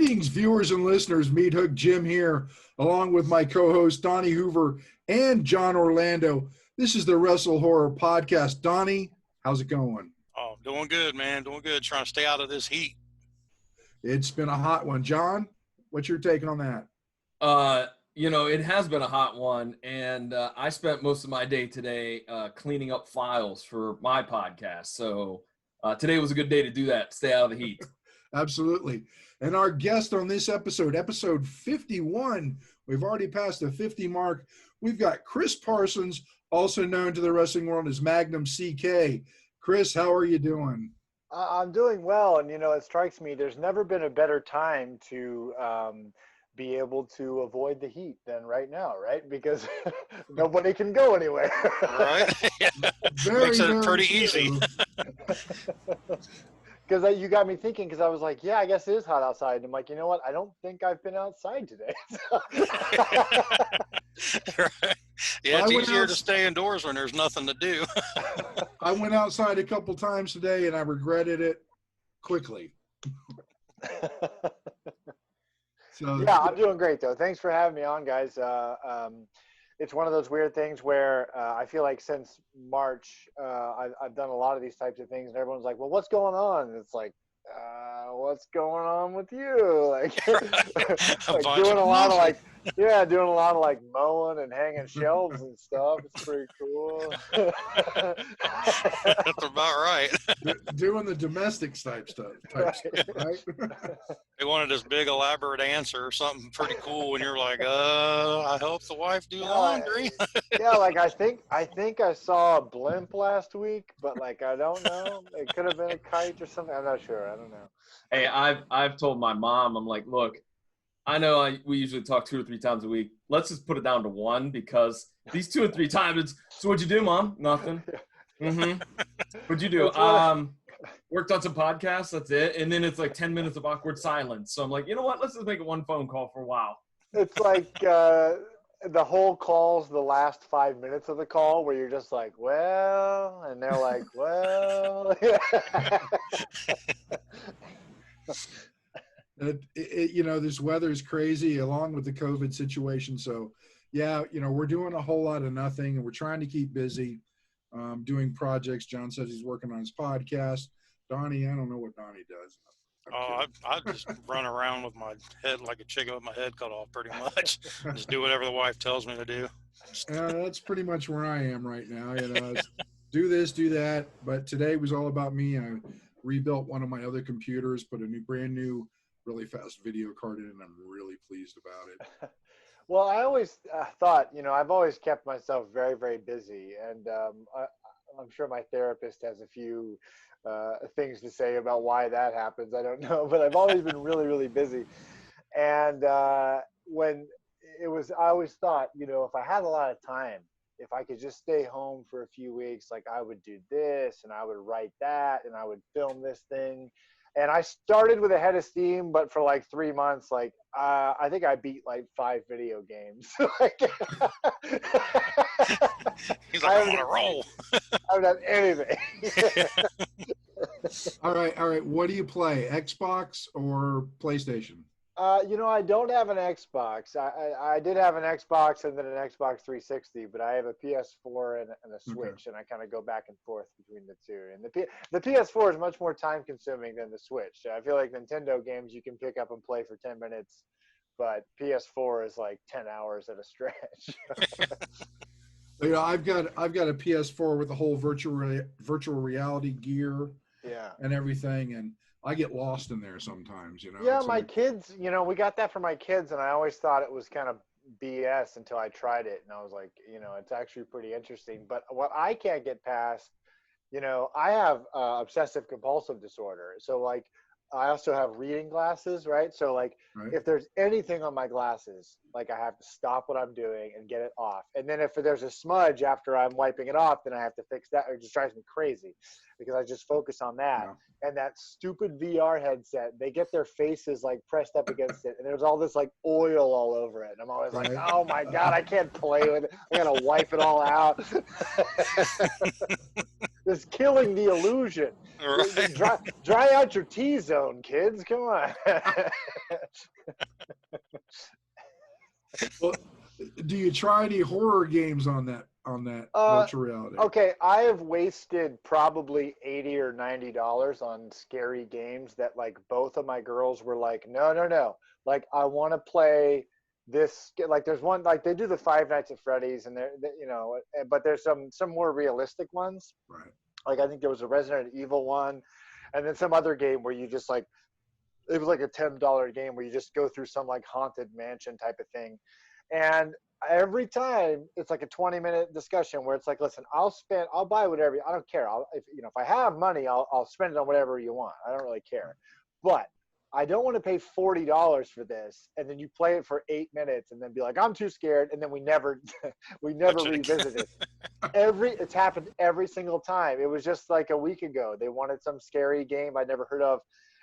Greetings, viewers and listeners. Meat Hook Jim here, along with my co-host Donnie Hoover and John Orlando. This is the WrestleHorror podcast. Donnie, how's it going? Oh, doing good, man. Doing good. Trying to stay out of this heat. It's been a hot one. John, what's your take on that? It has been a hot one, and I spent most of my day today cleaning up files for my podcast. So today was a good day to do that, stay out of the heat. Absolutely. And our guest on this episode 51, we've already passed the 50 mark. We've got Chris Parsons, also known to the wrestling world as Magnum CK. Chris, how are you doing? I'm doing well, and it strikes me there's never been a better time to be able to avoid the heat than right now, right? Because nobody can go anywhere. Right? Makes it pretty easy. Because you got me thinking, because I was like, yeah, I guess it is hot outside. And I'm like, you know what? I don't think I've been outside today. Right. Yeah, it's easier to stay indoors when there's nothing to do. I went outside a couple times today, and I regretted it quickly. So yeah, I'm doing great, though. Thanks for having me on, guys. It's one of those weird things where I feel like since March, I've done a lot of these types of things, and everyone's like, well, what's going on? And it's like, what's going on with you? Like, doing a lot of like mowing and hanging shelves and stuff. It's pretty cool. That's about right. Doing the domestic type stuff, right? They wanted this big elaborate answer or something pretty cool, and you're like, I help the wife do laundry. Yeah, like I think I saw a blimp last week, but like I don't know. It could have been a kite or something. I'm not sure. I don't know. Hey, I've told my mom, I'm like, look, I know we usually talk 2 or 3 times a week. Let's just put it down to 1, because these 2 or 3 times, so what'd you do, Mom? Nothing. Mm-hmm. What'd you do? Worked on some podcasts, that's it. And then it's like 10 minutes of awkward silence. So I'm like, you know what? Let's just make it 1 phone call for a while. It's like the whole call's the last 5 minutes of the call where you're just like, well, and they're like, well. This weather is crazy along with the COVID situation. So, yeah, we're doing a whole lot of nothing, and we're trying to keep busy doing projects. John says he's working on his podcast. Donnie, I don't know what Donnie does. I just run around with my head like a chicken with my head cut off, pretty much. Just do whatever the wife tells me to do. That's pretty much where I am right now. Do this, do that. But today was all about me. I rebuilt one of my other computers, put a brand new, really fast video card in, and I'm really pleased about it. Well, I always thought, I've always kept myself very, very busy, and I'm sure my therapist has a few things to say about why that happens. I don't know, but I've always been really, really busy. And I always thought, if I had a lot of time, if I could just stay home for a few weeks, like I would do this and I would write that and I would film this thing. And I started with a head of steam, but for like 3 months, like I think I beat like 5 video games. He's like, I'm on a roll. I haven't done anything. All right. What do you play? Xbox or PlayStation? I don't have an Xbox. I did have an Xbox and then an Xbox 360, but I have a PS4 and a Switch, okay. And I kind of go back and forth between the two. And the PS4 is much more time consuming than the Switch. I feel like Nintendo games you can pick up and play for 10 minutes, but PS4 is like 10 hours at a stretch. I've got a PS4 with the whole virtual reality gear, and everything, and I get lost in there sometimes, Yeah, my kids, we got that for my kids, and I always thought it was kind of BS until I tried it, and I was like, it's actually pretty interesting. But what I can't get past, I have obsessive compulsive disorder. So like, I also have reading glasses, right? So like, if there's anything on my glasses, like I have to stop what I'm doing and get it off. And then if there's a smudge after I'm wiping it off, then I have to fix that. It just drives me crazy because I just focus on that. Yeah. And that stupid VR headset, they get their faces like pressed up against it, and there's all this like oil all over it. And I'm always like, oh my God, I can't play with it. I gotta wipe it all out. It's killing the illusion. Right. Dry out your T-zone, kids. Come on. Well, do you try any horror games on that virtual reality? Okay, I have wasted probably $80 or $90 on scary games that like both of my girls were like, no. Like I want to play this. Like there's one like they do the Five Nights at Freddy's and but there's some more realistic ones. Right. Like I think there was a Resident Evil one, and then some other game where you just like it was like a $10 game where you just go through some like haunted mansion type of thing. And every time it's like a 20-minute discussion where it's like, listen, I'll buy whatever. I don't care. If I have money, I'll spend it on whatever you want. I don't really care. But I don't want to pay $40 for this. And then you play it for 8 minutes and then be like, I'm too scared. And then we never revisit it. It's happened every single time. It was just like a week ago. They wanted some scary game I'd never heard of.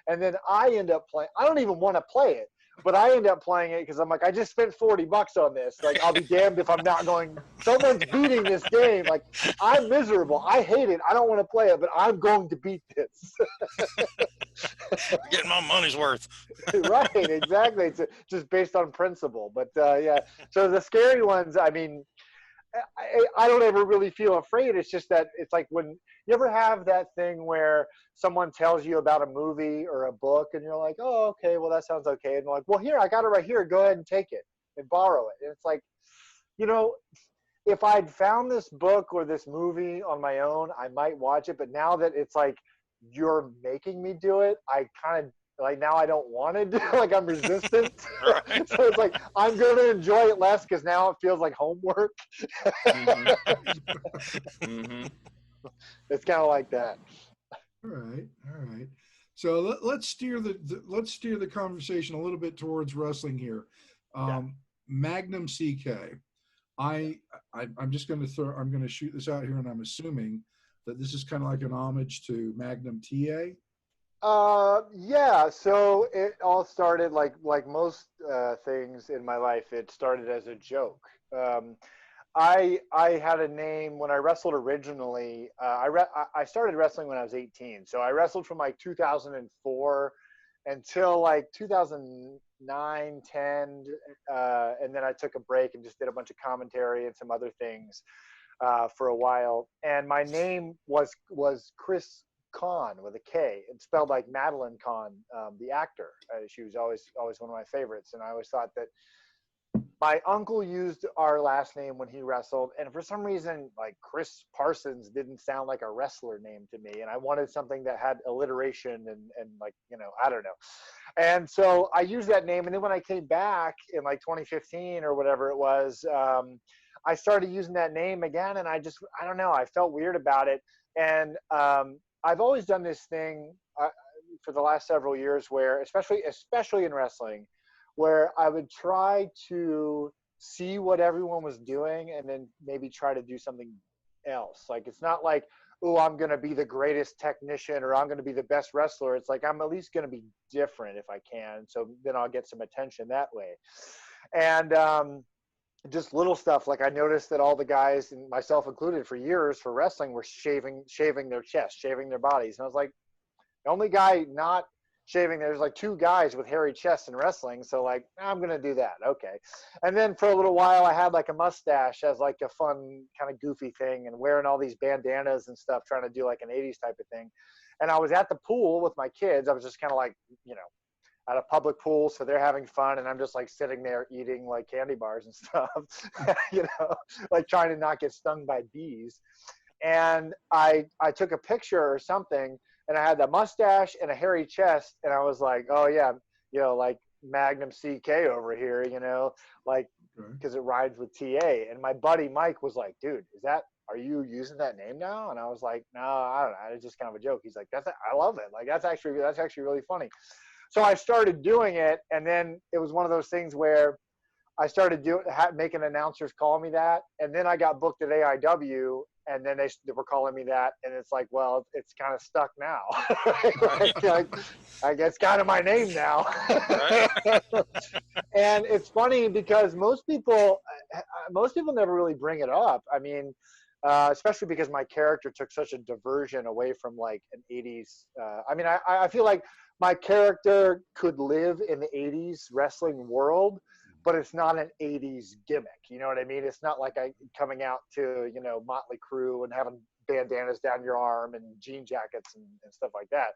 And then I end up playing. I don't even want to play it, but I end up playing it because I'm like, I just spent $40 on this. Like, I'll be damned if I'm not going. Someone's beating this game. Like, I'm miserable. I hate it. I don't want to play it, but I'm going to beat this. Getting my money's worth. Right, exactly. It's just based on principle. But yeah, so the scary ones, I mean, I don't ever really feel afraid. It's just that it's like when you ever have that thing where someone tells you about a movie or a book and you're like, oh, okay, well, that sounds okay. And they're like, well, here, I got it right here. Go ahead and take it and borrow it. And it's like, if I'd found this book or this movie on my own, I might watch it. But now that it's like you're making me do it, I kind of like now I don't want to do it. Like I'm resistant. Right. So it's like I'm going to enjoy it less because now it feels like homework. Mm-hmm. It's kind of like that. All right. So let's steer the conversation a little bit towards wrestling here. Magnum CK. I'm just going to shoot this out here, and I'm assuming that this is kind of like an homage to Magnum TA. Yeah. So it all started like most things in my life. It started as a joke. I had a name when I wrestled originally. I started wrestling when I was 18. So I wrestled from like 2004 until like 2009, 10. And then I took a break and just did a bunch of commentary and some other things for a while. And my name was Chris Kahn with a K. It's spelled like Madeline Kahn, the actor. She was always one of my favorites. And I always thought that my uncle used our last name when he wrestled, and for some reason, like Chris Parsons didn't sound like a wrestler name to me, and I wanted something that had alliteration and like, I don't know. And so I used that name, and then when I came back in like 2015 or whatever it was, I started using that name again, and I don't know, I felt weird about it. And I've always done this thing for the last several years where, especially in wrestling, where I would try to see what everyone was doing and then maybe try to do something else. Like, it's not like, oh, I'm going to be the greatest technician or I'm going to be the best wrestler. It's like, I'm at least going to be different if I can. So then I'll get some attention that way. And just little stuff. Like I noticed that all the guys, and myself included for years for wrestling, were shaving their chest, shaving their bodies. And I was like, the only guy not shaving, there's like two guys with hairy chests in wrestling, so like I'm gonna do that. Okay. And then for a little while I had like a mustache as like a fun kind of goofy thing, and wearing all these bandanas and stuff, trying to do like an 80s type of thing. And I was at the pool with my kids. I was just kind of like, at a public pool, so they're having fun, and I'm just like sitting there eating like candy bars and stuff, like trying to not get stung by bees. And I took a picture or something, and I had the mustache and a hairy chest, and I was like, oh yeah, like Magnum CK over here, like, because it rhymes with TA. And my buddy Mike was like, dude, are you using that name now? And I was like, no, I don't know. It's just kind of a joke. He's like, I love it. Like, that's actually really funny. So I started doing it, and then it was one of those things where I started making announcers call me that, and then I got booked at AIW, and then they were calling me that, and it's like, well, it's kind of stuck now. I guess kind of my name now. And it's funny because most people never really bring it up. I mean, especially because my character took such a diversion away from like an 80s. I mean, I feel like my character could live in the 80s wrestling world, but it's not an 80s gimmick. You know what I mean? It's not like I coming out to, you know, Motley Crue and having bandanas down your arm and jean jackets and stuff like that.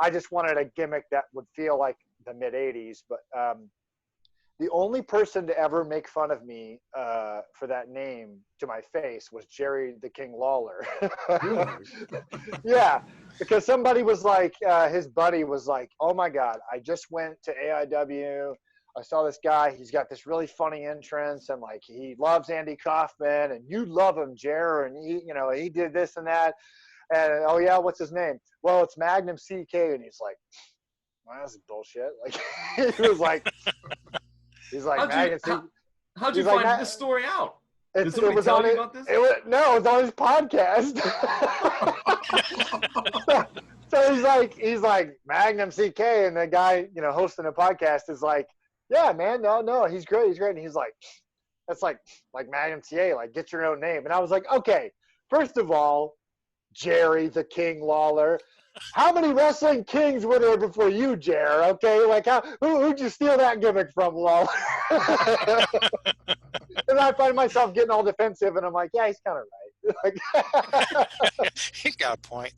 I just wanted a gimmick that would feel like the mid 80s. But the only person to ever make fun of me for that name to my face was Jerry the King Lawler. Yeah, because somebody was like, his buddy was like, oh my God, I just went to AIW. I saw this guy. He's got this really funny entrance, and like he loves Andy Kaufman, and you love him, Jer, and he, you know, he did this and that. And oh yeah, what's his name? Well, it's Magnum CK, and he's like, well, that's bullshit. Like he was like, he's like, how'd you find this story out? Did somebody tell you about this? No, it was on his podcast. So he's like Magnum CK, and the guy, you know, hosting a podcast is like, yeah, man, no, he's great. And he's like, that's like Magnum TA, like get your own name. And I was like, okay, first of all, Jerry the King Lawler. How many wrestling kings were there before you, Jer? Okay, like who'd you steal that gimmick from, Lawler? And I find myself getting all defensive, and I'm like, yeah, he's kind of right. Like, He's got a point.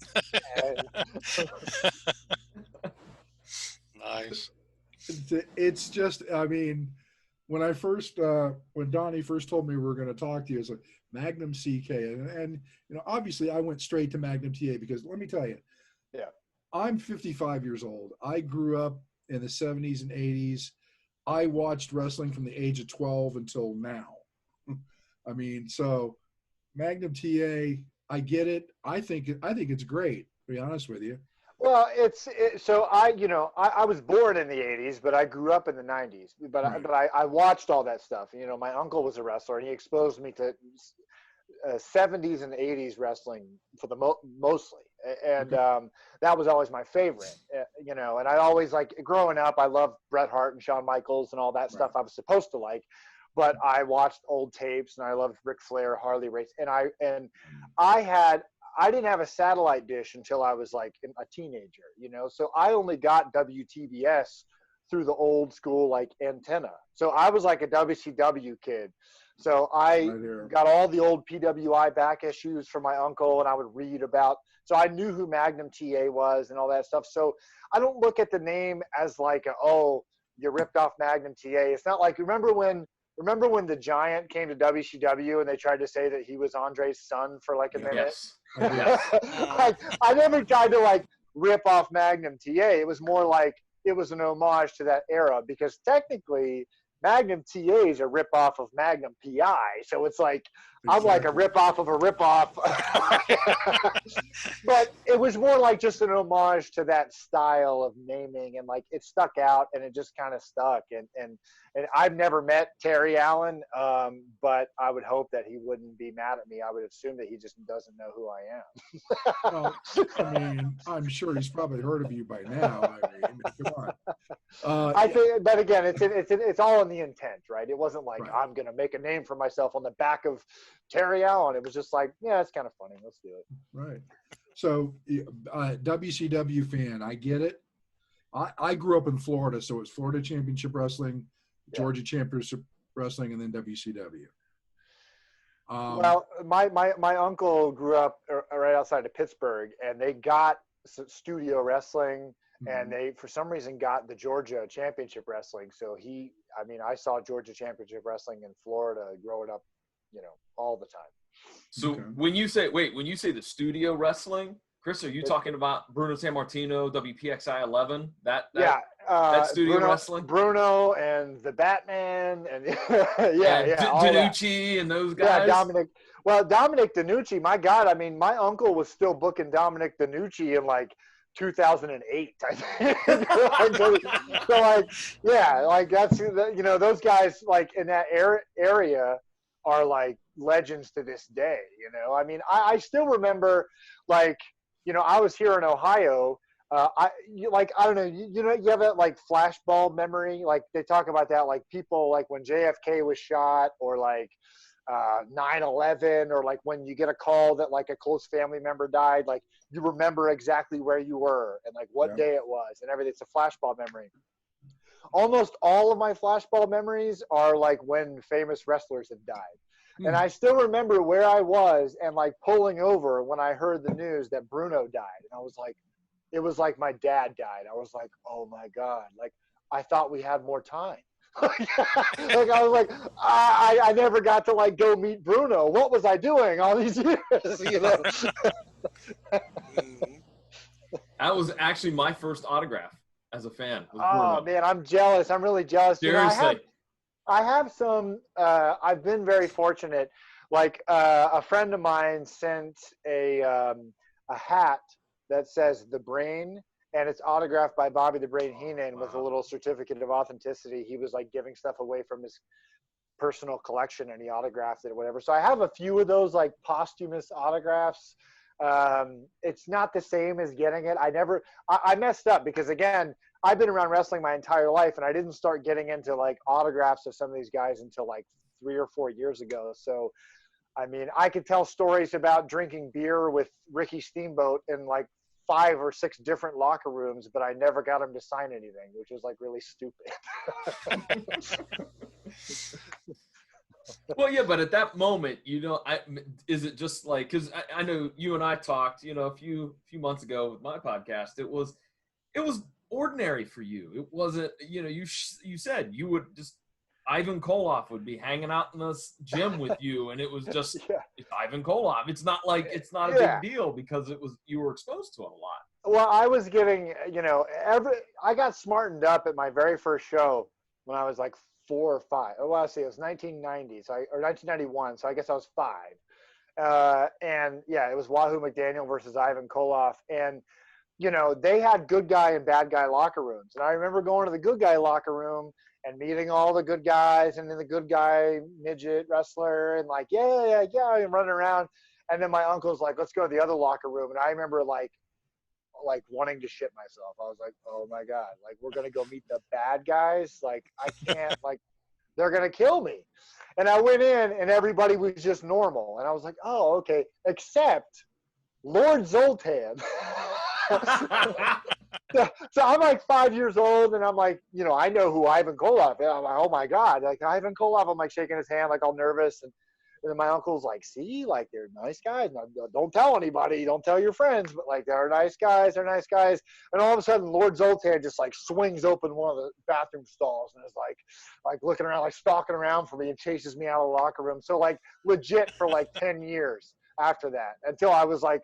Nice. It's just, I mean, when I first, when Donnie first told me we were going to talk to you, it's like Magnum CK, and you know, obviously I went straight to Magnum TA because let me tell you, yeah, I'm 55 years old. I grew up in the 70s and 80s. I watched wrestling from the age of 12 until now. I mean, so Magnum TA, I get it. I think it's great, to be honest with you. Well, so I was born in the 80s, but I grew up in the 90s. But Right. I watched all that stuff. You know, my uncle was a wrestler, and he exposed me to 70s and 80s wrestling for the mostly, and that was always my favorite. You know, and I always like growing up. I loved Bret Hart and Shawn Michaels and all that stuff. I was supposed to like, but I watched old tapes, and I loved Ric Flair, Harley Race, and I didn't have a satellite dish until I was like a teenager, you know, so I only got WTBS through the old school like antenna. So I was like a WCW kid. So I got all the old PWI back issues from my uncle, and I would read about. So I knew who Magnum TA was and all that stuff. So I don't look at the name as like, oh, you ripped off Magnum TA. It's not like, remember when the Giant came to WCW and they tried to say that he was Andre's son for like a minute? Yes. Like, I never tried to like rip off Magnum TA. It was more like it was an homage to that era, because technically Magnum TA is a ripoff of Magnum PI. So it's like, I'm like a ripoff of a ripoff. But it was more like just an homage to that style of naming, and like it stuck out, and it just kind of stuck. And I've never met Terry Allen, but I would hope that he wouldn't be mad at me. I would assume that he just doesn't know who I am. Well, I mean, I'm sure he's probably heard of you by now. I mean, come on. I think, but again, it's all in the intent, right? It wasn't like Right. I'm gonna make a name for myself on the back of Terry Allen. It was just like, yeah, it's kind of funny. Let's do it. Right. So, WCW fan, I get it. I grew up in Florida, so it's Florida Championship Wrestling, Georgia Championship Wrestling, and then WCW. Well, my uncle grew up right outside of Pittsburgh, and they got studio wrestling, and they for some reason got the Georgia Championship Wrestling. So I saw Georgia Championship Wrestling in Florida growing up, you know, all the time. So when you say the studio wrestling, Chris, are you talking about Bruno Sammartino, WPXI 11? That studio wrestling? Bruno and the Batman and Danucci and those guys. Yeah, Dominic Danucci. My God, I mean, my uncle was still booking Dominic Danucci in like 2008. I think. So like, yeah, like that's, you know, those guys like in that area are like legends to this day. You know, I mean, I still remember, like, you know, I was here in Ohio. I don't know, you know, you have that like flashbulb memory. Like they talk about that, like people like when JFK was shot, or like 9/11, or like when you get a call that like a close family member died, like you remember exactly where you were and like what day it was and everything. It's a flashbulb memory. Almost all of my flashbulb memories are like when famous wrestlers have died. And I still remember where I was and like pulling over when I heard the news that Bruno died. And I was like, it was like my dad died. I was like, oh my God. Like, I thought we had more time. Like I was like, I never got to like go meet Bruno. What was I doing all these years? You know? That was actually my first autograph as a fan. Oh man, I'm jealous. I'm really jealous. Seriously. You know, I have some. I've been very fortunate. Like a friend of mine sent a hat that says "The Brain," and it's autographed by Bobby the Brain Heenan with a little certificate of authenticity. He was like giving stuff away from his personal collection, and he autographed it or whatever. So I have a few of those like posthumous autographs. It's not the same as getting it. I messed up because again, I've been around wrestling my entire life, and I didn't start getting into like autographs of some of these guys until like 3 or 4 years ago. So, I mean, I could tell stories about drinking beer with Ricky Steamboat in like 5 or 6 different locker rooms, but I never got him to sign anything, which was like really stupid. Well, yeah, but at that moment, you know, is it just like, because I know you and I talked, you know, a few months ago with my podcast. It was ordinary for you. It wasn't, you know, you said you would just, Ivan Koloff would be hanging out in this gym with you, and it was just it's Ivan Koloff. It's not like it's not a big deal because you were exposed to it a lot. Well, I was getting, you know, I got smartened up at my very first show when I was like 4 or 5. Oh, well, see, it was 1990, or 1991, so I guess I was 5. And yeah, it was Wahoo McDaniel versus Ivan Koloff, and you know, they had good guy and bad guy locker rooms, and I remember going to the good guy locker room and meeting all the good guys, and then the good guy midget wrestler, and like yeah, and running around, and then my uncle's like, let's go to the other locker room, and I remember like wanting to shit myself. I was like, oh my God, like we're gonna go meet the bad guys, like I can't, like they're gonna kill me. And I went in and everybody was just normal, and I was like, oh okay, except Lord Zoltan. So I'm like 5 years old, and I'm like, you know, I know who Ivan Koloff is. I'm like, oh my God, like Ivan Koloff. I'm like shaking his hand, like all nervous, and then my uncle's like, see, like they're nice guys. Don't tell anybody, don't tell your friends, but like they're nice guys, And all of a sudden, Lord Zoltan just like swings open one of the bathroom stalls and is like looking around, like stalking around for me, and chases me out of the locker room. So like legit for like 10 years after that, until I was like,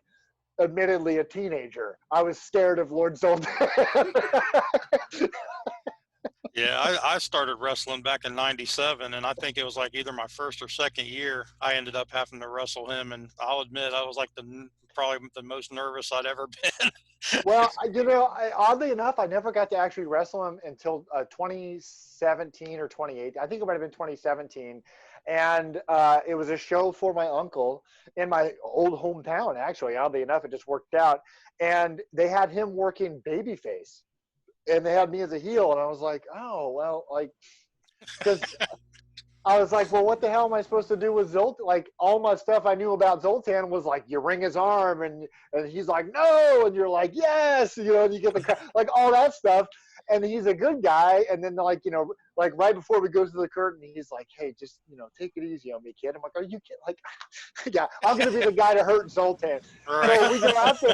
admittedly a teenager, I was scared of Lord Zoltan. Yeah, I started wrestling back in '97, and I think it was like either my first or second year I ended up having to wrestle him, and I'll admit I was like probably the most nervous I'd ever been. Well, you know, oddly enough, I never got to actually wrestle him until 2017 or 2018. I think it might have been 2017. And it was a show for my uncle in my old hometown, actually. Oddly enough, it just worked out. And they had him working babyface. And they had me as a heel. And I was like, oh, well, like, because I was like, well, what the hell am I supposed to do with Zoltan? Like, all my stuff I knew about Zoltan was like, you ring his arm, and he's like, no, and you're like, yes, you know, and you get the, like, all that stuff. And he's a good guy. And then, like, you know, like right before we go to the curtain, he's like, hey, just, you know, take it easy on me, kid. I'm like, are you kidding? Like, yeah, I'm going to be the guy to hurt Zoltan. Right. So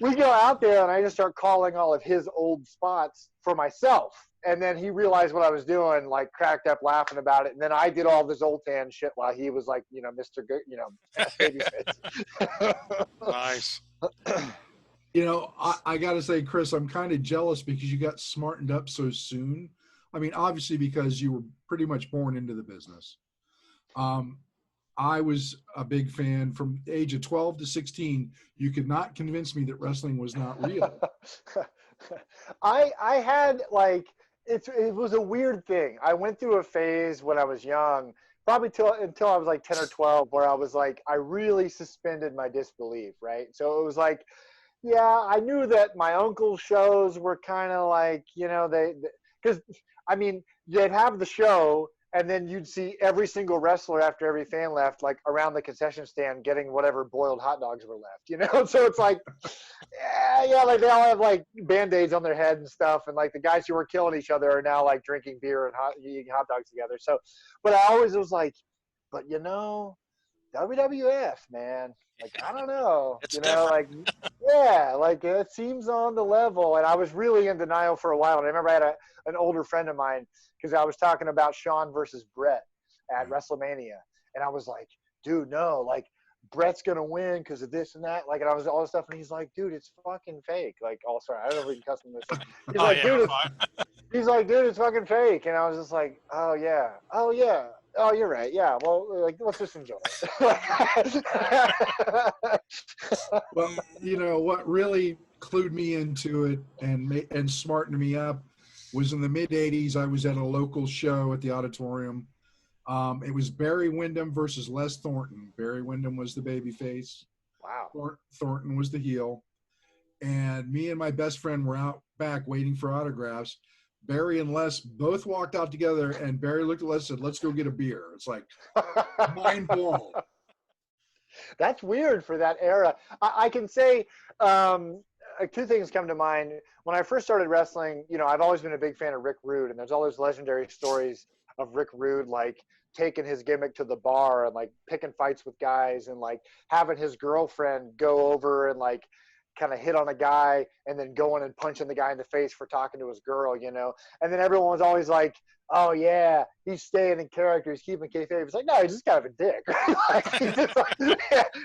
we go out there, and I just start calling all of his old spots for myself. And then he realized what I was doing, like cracked up laughing about it. And then I did all the Zoltan shit while he was like, you know, Mr. Good, you know, babyface. Nice. You know, I got to say, Chris, I'm kind of jealous because you got smartened up so soon. I mean, obviously because you were pretty much born into the business. I was a big fan from the age of 12 to 16. You could not convince me that wrestling was not real. I had like, it was a weird thing. I went through a phase when I was young, probably until I was like 10 or 12, where I was like, I really suspended my disbelief, right? So it was like, yeah, I knew that my uncle's shows were kind of like, you know, because I mean, they'd have the show, and then you'd see every single wrestler after every fan left, like around the concession stand, getting whatever boiled hot dogs were left, you know? So it's like, yeah, like they all have like Band-Aids on their head and stuff. And like the guys who were killing each other are now like drinking beer and eating hot dogs together. So, but I always was like, but you know, WWF, man, like, I don't know, It's you know, like, yeah, like it seems on the level. And I was really in denial for a while. And I remember I had an older friend of mine, because I was talking about Shawn versus Brett at WrestleMania. And I was like, dude, no, like Brett's going to win because of this and that. Like, and I was all this stuff. And he's like, dude, it's fucking fake. Like, oh, sorry, I don't know if we can cuss him this. He's Oh, like, yeah, dude, fine. he's like, dude, it's fucking fake. And I was just like, oh, yeah. Oh, yeah. Oh, you're right. Yeah. Well, like, let's just enjoy it. Well, you know what really clued me into it and smartened me up was in the mid '80s. I was at a local show at the auditorium. It was Barry Windham versus Les Thornton. Barry Windham was the babyface. Wow. Thornton was the heel. And me and my best friend were out back waiting for autographs. Barry and Les both walked out together, and Barry looked at Les and said, "Let's go get a beer." It's like mind blown. That's weird for that era. I can say two things come to mind. When I first started wrestling, you know, I've always been a big fan of Rick Rude, and there's all those legendary stories of Rick Rude, like taking his gimmick to the bar and like picking fights with guys and like having his girlfriend go over and like kind of hit on a guy and then going and punching the guy in the face for talking to his girl, you know? And then everyone was always like, oh yeah, he's staying in character, he's keeping kayfabe. It's like, no, he's just kind of a dick. Like,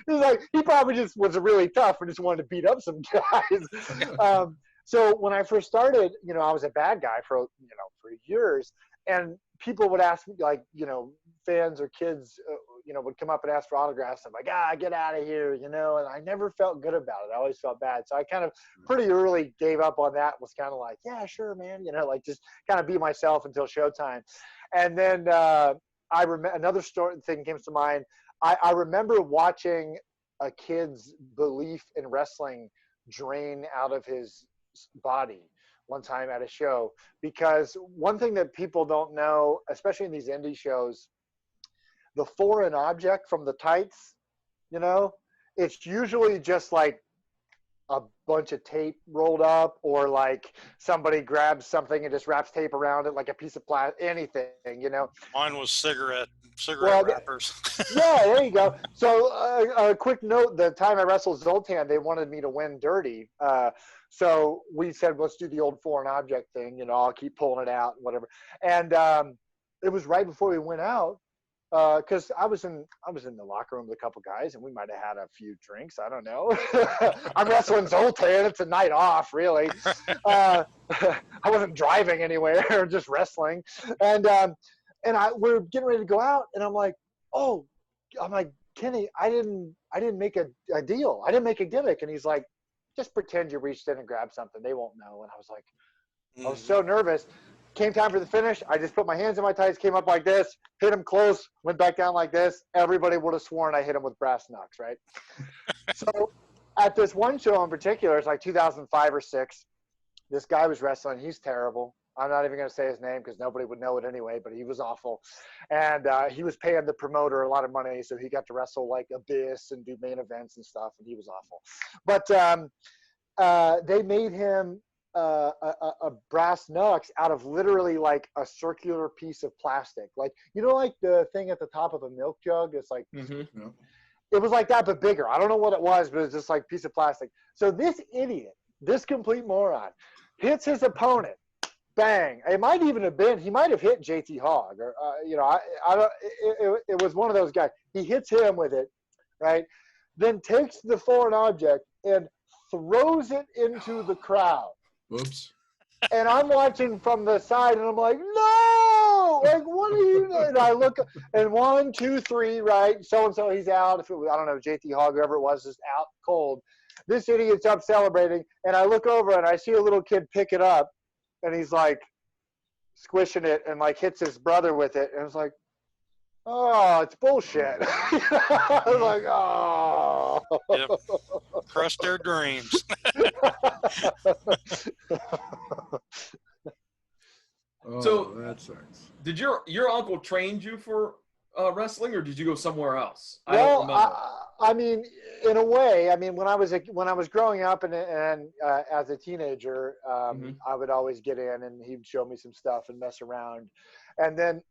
he's like, he probably just was really tough and just wanted to beat up some guys. So when I first started, you know, I was a bad guy for years, and people would ask me, like, you know, fans or kids, you know, would come up and ask for autographs. I'm like, get out of here, you know, and I never felt good about it. I always felt bad. So I kind of pretty early gave up on that, was kind of like, yeah, sure, man, you know, like just kind of be myself until showtime. And then I remember another thing came to mind. I remember watching a kid's belief in wrestling drain out of his body one time at a show, because one thing that people don't know, especially in these indie shows, the foreign object from the tights, you know, it's usually just like a bunch of tape rolled up, or like somebody grabs something and just wraps tape around it, like a piece of plastic, anything, you know. Mine was cigarette wrappers. Yeah, there you go. So a quick note, the time I wrestled Zoltan, they wanted me to win dirty. So we said, let's do the old foreign object thing, you know, I'll keep pulling it out and whatever. And it was right before we went out, because I was in the locker room with a couple guys, and we might have had a few drinks. I don't know. I'm wrestling Zoltan. It's a night off, really. I wasn't driving anywhere, just wrestling. And we're getting ready to go out, and I'm like, Kenny, I didn't make a deal. I didn't make a gimmick. And he's like, just pretend you reached in and grabbed something. They won't know. And I was like, I was so nervous. Came time for the finish, I just put my hands in my tights, came up like this, hit him close, went back down like this. Everybody would have sworn I hit him with brass knucks, right? So at this one show in particular, it's like 2005 or 6, this guy was wrestling. He's terrible. I'm not even going to say his name because nobody would know it anyway, but he was awful. And he was paying the promoter a lot of money, so he got to wrestle like Abyss and do main events and stuff, and he was awful. But they made him a brass knucks out of literally like a circular piece of plastic. Like, you know, like the thing at the top of a milk jug? It's like, it was like that, but bigger. I don't know what it was, but it was just like a piece of plastic. So this idiot, this complete moron, hits his opponent. Bang. It might even have been, he might have hit JT Hogg, or, you know, it was one of those guys. He hits him with it, right? Then takes the foreign object and throws it into the crowd. Whoops. And I'm watching from the side, and I'm like, no! Like, what are you doing? And I look, and 1, 2, 3, right? So-and-so, he's out. If it was, I don't know, JT Hogg, whoever it was, just out cold. This idiot's up celebrating, and I look over, and I see a little kid pick it up, and he's like squishing it and like hits his brother with it. And it's like, oh, it's bullshit. I was like, oh. Yep. Crushed their dreams. Oh, So that sucks. did your uncle trained you for wrestling, or did you go somewhere else? I don't Well, remember. I mean, in a way, I mean, when I was growing up and as a teenager, I would always get in, and he'd show me some stuff and mess around, and then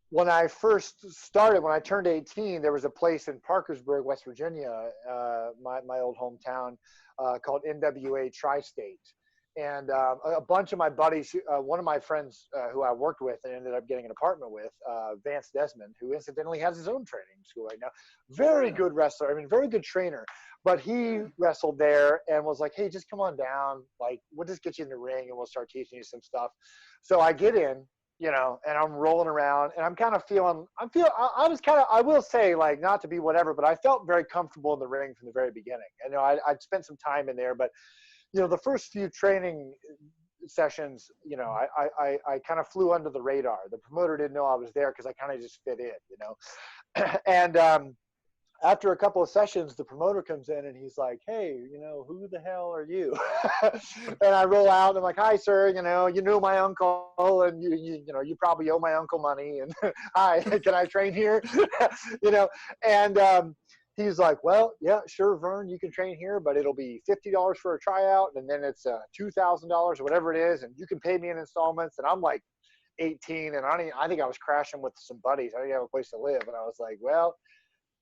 when I first started, when I turned 18, there was a place in Parkersburg, West Virginia, my old hometown, called NWA Tri-State. And a bunch of my buddies, one of my friends who I worked with and ended up getting an apartment with, Vance Desmond, who incidentally has his own training school right now. Very good wrestler. I mean, very good trainer. But he wrestled there and was like, hey, just come on down. Like, we'll just get you in the ring and we'll start teaching you some stuff. So I get in, you know, and I'm rolling around and I'm kind of feeling, I was kind of, I will say, like, not to be whatever, but I felt very comfortable in the ring from the very beginning. I know I'd spent some time in there, but, you know, the first few training sessions, you know, I kind of flew under the radar. The promoter didn't know I was there because I kind of just fit in, you know. And after a couple of sessions, the promoter comes in and he's like, hey, you know, who the hell are you? And I roll out and I'm like, hi, sir, you know my uncle and you know, you probably owe my uncle money. And hi, can I train here? You know, and he's like, well, yeah, sure, Vern, you can train here, but it'll be $50 for a tryout. And then it's $2,000 or whatever it is. And you can pay me in installments. And I'm like 18 and I think I was crashing with some buddies. I didn't have a place to live. And I was like, well,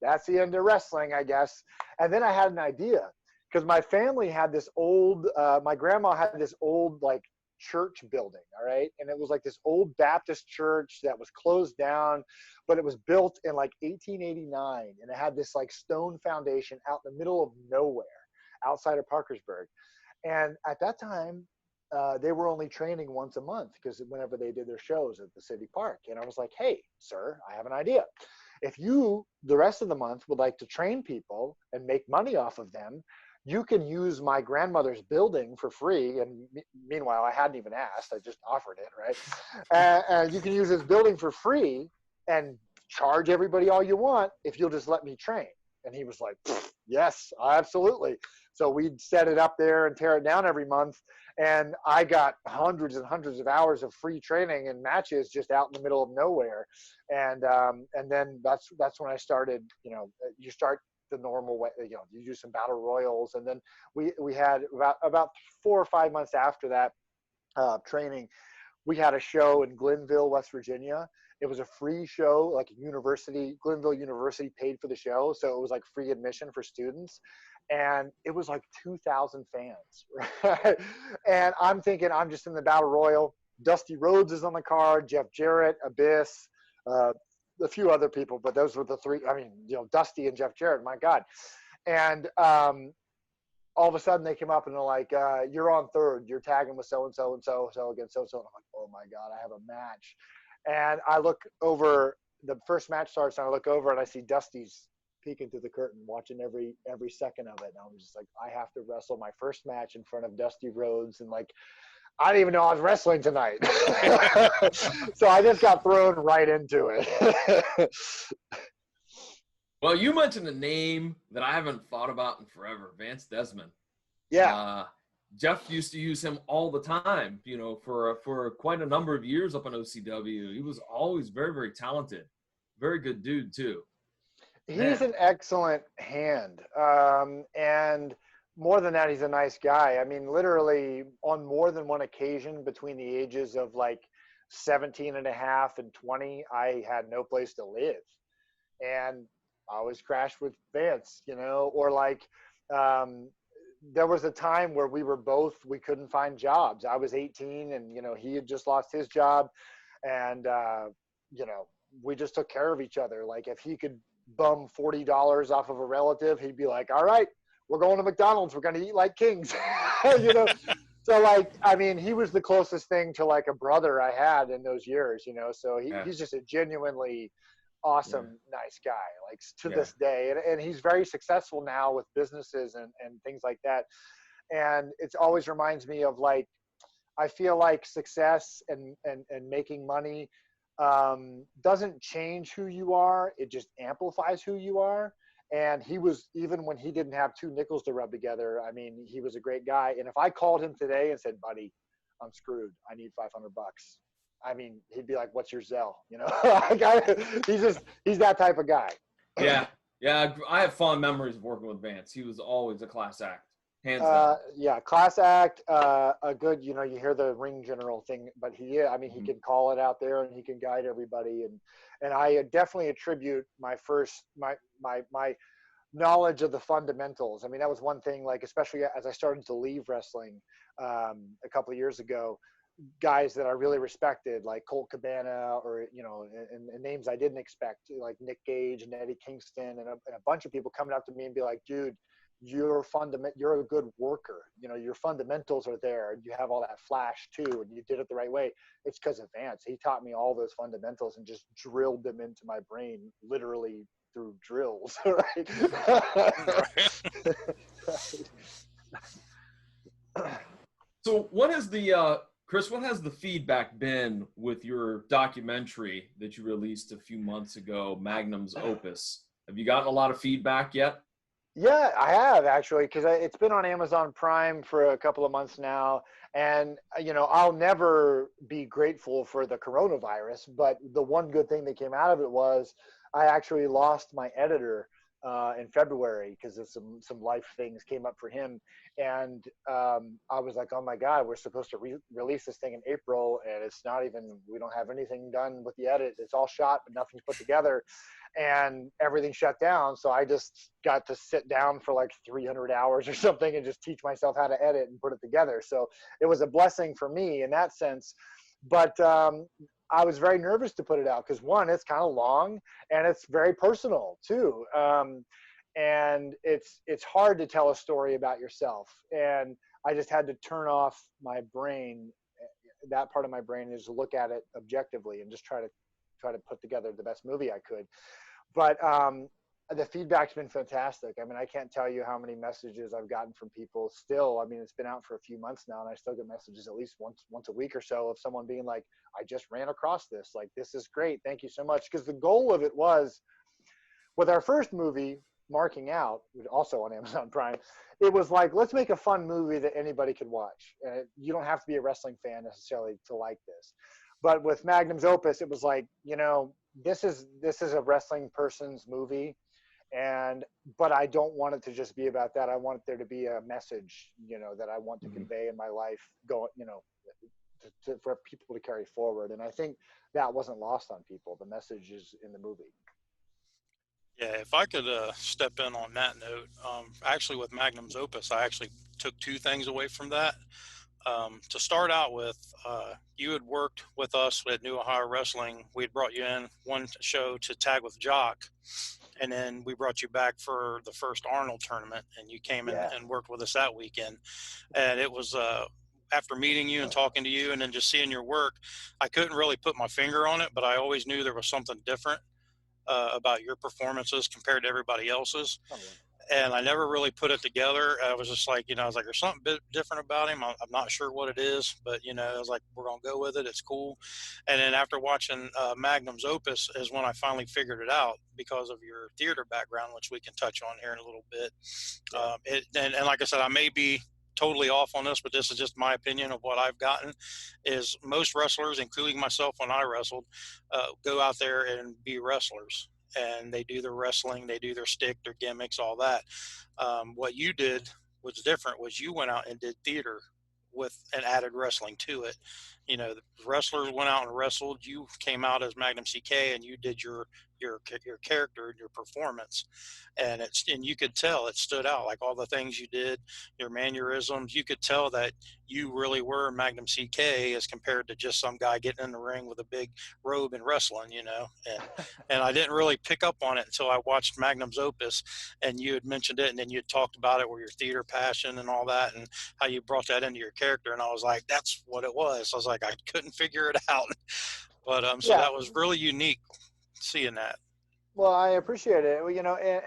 that's the end of wrestling, I guess. And then I had an idea because my family had this old, my grandma had this old like church building. All right. And it was like this old Baptist church that was closed down, but it was built in like 1889. And it had this like stone foundation out in the middle of nowhere outside of Parkersburg. And at that time, they were only training once a month because whenever they did their shows at the city park. And I was like, hey, sir, I have an idea. If you, the rest of the month, would like to train people and make money off of them, you can use my grandmother's building for free. And meanwhile, I hadn't even asked. I just offered it, right? And you can use this building for free and charge everybody all you want if you'll just let me train. And he was like, yes, absolutely. So we'd set it up there and tear it down every month. And I got hundreds and hundreds of hours of free training and matches just out in the middle of nowhere. And then that's when I started, you know, you start the normal way, you know, you do some battle royals. And then we had about 4 or 5 months after that training, we had a show in Glenville, West Virginia. It was a free show, like a university, Glenville University paid for the show. So it was like free admission for students. And it was like 2,000 fans. Right? And I'm thinking, I'm just in the battle royal. Dusty Rhodes is on the card, Jeff Jarrett, Abyss, a few other people, but those were the three. I mean, you know, Dusty and Jeff Jarrett, my God. And all of a sudden they came up and they're like, you're on third. You're tagging with so-and-so and so against so-and-so. And I'm like, oh my God, I have a match. And I look over, the first match starts and I look over and I see Dusty's peeking through the curtain, watching every second of it. And I'm just like, I have to wrestle my first match in front of Dusty Rhodes. And like, I didn't even know I was wrestling tonight. So I just got thrown right into it. Well, you mentioned a name that I haven't thought about in forever, Vance Desmond. Yeah. Jeff used to use him all the time, you know, for quite a number of years up in OCW. He was always very, very talented. Very good dude, too. He's an excellent hand. And more than that, he's a nice guy. I mean, literally on more than one occasion between the ages of like 17 and a half and 20, I had no place to live. And I always crashed with Vance, you know, or like there was a time where we couldn't find jobs. I was 18 and, you know, he had just lost his job and, you know, we just took care of each other. Like if he could bum $40 off of a relative, he'd be like, all right, we're going to McDonald's. We're going to eat like kings, you know? So like, I mean, he was the closest thing to like a brother I had in those years, you know? So he's just a genuinely awesome, nice guy, like to this day. And he's very successful now with businesses and things like that. And it always reminds me of like, I feel like success and making money doesn't change who you are. It just amplifies who you are. And he was, even when he didn't have two nickels to rub together, I mean, he was a great guy. And if I called him today and said, buddy, I'm screwed. I need $500. I mean, he'd be like, what's your Zelle? He's that type of guy. Yeah. I have fond memories of working with Vance. He was always a class act, hands down. Yeah, class act, a good, you hear the ring general thing, but he can call it out there and he can guide everybody. And I definitely attribute my knowledge of the fundamentals. I mean, that was one thing, like, especially as I started to leave wrestling a couple of years ago, guys that I really respected, like Colt Cabana, or, and names I didn't expect, like Nick Gage and Eddie Kingston, and a bunch of people coming up to me and be like, dude, you're a good worker. Your fundamentals are there, and you have all that flash too, and you did it the right way. It's because of Vance. He taught me all those fundamentals and just drilled them into my brain, literally through drills. Right? So Chris, what has the feedback been with your documentary that you released a few months ago, Magnum's Opus? Have you gotten a lot of feedback yet? Yeah, I have, actually, because it's been on Amazon Prime for a couple of months now. And, I'll never be grateful for the coronavirus, but the one good thing that came out of it was I actually lost my editor in February because of some life things came up for him. And I was like, oh my God, we're supposed to release this thing in April, and we don't have anything done with the edit. It's all shot, but nothing's put together, and everything shut down. So I just got to sit down for like 300 hours or something and just teach myself how to edit and put it together. So it was a blessing for me in that sense. But I was very nervous to put it out because, one, it's kind of long, and it's very personal too. And it's hard to tell a story about yourself. And I just had to turn off my brain, that part of my brain, is to look at it objectively and just try to put together the best movie I could. But the feedback's been fantastic. I mean, I can't tell you how many messages I've gotten from people still. I mean, it's been out for a few months now, and I still get messages at least once a week or so of someone being like, I just ran across this. Like, this is great. Thank you so much. Because the goal of it was, with our first movie, Marking Out, also on Amazon Prime, it was like, let's make a fun movie that anybody could watch. You don't have to be a wrestling fan necessarily to like this. But with Magnum's Opus, it was like, this is a wrestling person's movie. But I don't want it to just be about that. I want there to be a message, that I want to convey in my life, for people to carry forward. And I think that wasn't lost on people. The message is in the movie. Yeah, if I could step in on that note, actually with Magnum's Opus, I actually took two things away from that. To start out with, you had worked with us at New Ohio Wrestling. We had brought you in one show to tag with Jock, and then we brought you back for the first Arnold tournament, and you came in and worked with us that weekend. And it was after meeting you and talking to you and then just seeing your work, I couldn't really put my finger on it, but I always knew there was something different about your performances compared to everybody else's. And I never really put it together. I was just like, I was like, there's something bit different about him. I'm not sure what it is, but, I was like, we're going to go with it. It's cool. And then after watching Magnum's Opus is when I finally figured it out because of your theater background, which we can touch on here in a little bit. And like I said, I may be totally off on this, but this is just my opinion of what I've gotten, is most wrestlers, including myself when I wrestled, go out there and be wrestlers. And they do their wrestling, they do their stick, their gimmicks, all that. What you did was different, was you went out and did theater with and added wrestling to it. The wrestlers went out and wrestled. You came out as Magnum CK and you did your character and your performance. And you could tell it stood out, like all the things you did, your mannerisms, you could tell that you really were Magnum CK as compared to just some guy getting in the ring with a big robe and wrestling, and I didn't really pick up on it until I watched Magnum's Opus and you had mentioned it. And then you had talked about it with your theater passion and all that, and how you brought that into your character. And I was like, that's what it was. I was like, I couldn't figure it out. But so that was really unique seeing that. Well, I appreciate it.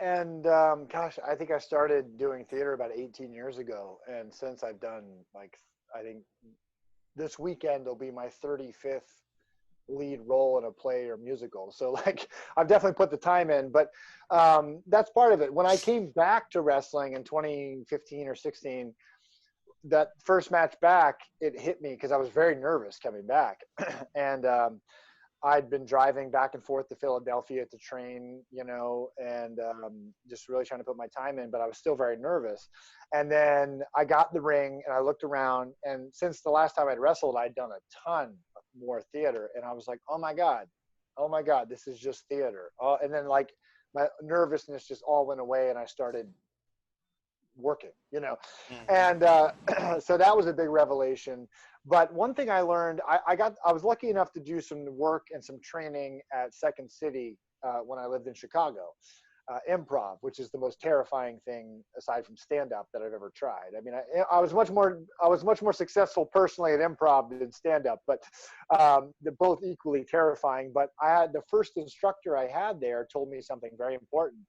And gosh, I think I started doing theater about 18 years ago. And since I've done, I think this weekend will be my 35th lead role in a play or musical. So I've definitely put the time in, but that's part of it. When I came back to wrestling in 2015 or 16, that first match back, it hit me because I was very nervous coming back. And I'd been driving back and forth to Philadelphia to train, and just really trying to put my time in, but I was still very nervous. And then I got in the ring and I looked around, and since the last time I'd wrestled, I'd done a ton more theater. And I was like, oh my God, this is just theater. And then like my nervousness just all went away and I started working, and so that was a big revelation. But one thing I learned, I was lucky enough to do some work and some training at Second City when I lived in Chicago, improv, which is the most terrifying thing aside from stand-up that I've ever tried. I mean, I was much more successful personally at improv than stand-up, but they're both equally terrifying. But the first instructor I had there told me something very important,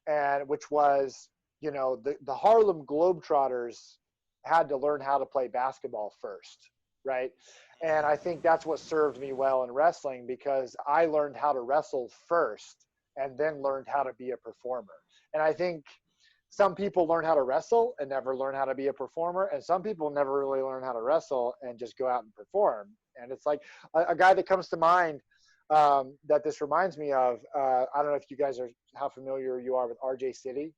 and which was, the Harlem Globetrotters had to learn how to play basketball first, right? And I think that's what served me well in wrestling, because I learned how to wrestle first and then learned how to be a performer. And I think some people learn how to wrestle and never learn how to be a performer, and some people never really learn how to wrestle and just go out and perform. And it's like a guy that comes to mind that this reminds me of. I don't know if you guys how familiar you are with RJ City.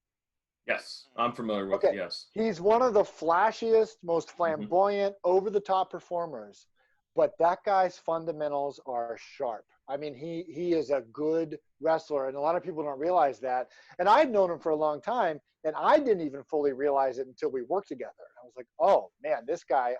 Yes, I'm familiar with Okay. it, yes. He's one of the flashiest, most flamboyant, over-the-top performers, but that guy's fundamentals are sharp. I mean, he is a good wrestler, and a lot of people don't realize that. And I've known him for a long time, and I didn't even fully realize it until we worked together. I was like, oh, man, this guy,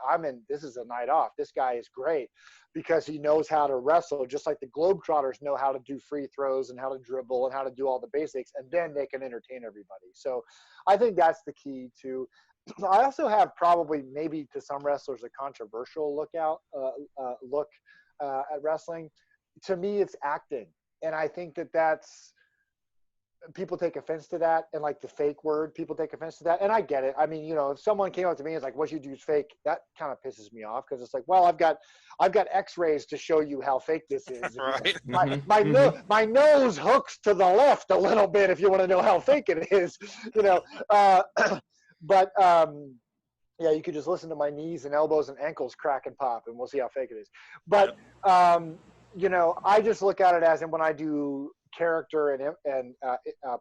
this is a night off. This guy is great because he knows how to wrestle, just like the Globetrotters know how to do free throws and how to dribble and how to do all the basics, and then they can entertain everybody. So I think that's the key to – I also have probably maybe to some wrestlers a controversial look at wrestling. To me, it's acting. And I think that's – people take offense to that, and like the fake word, people take offense to that. And I get it. I mean, if someone came up to me and was like, what you do is fake, that kind of pisses me off, because it's like, well, I've got x-rays to show you how fake this is. Right. My nose hooks to the left a little bit if you want to know how fake it is, but yeah, you could just listen to my knees and elbows and ankles crack and pop, and we'll see how fake it is. But I just look at it as, and when I do character and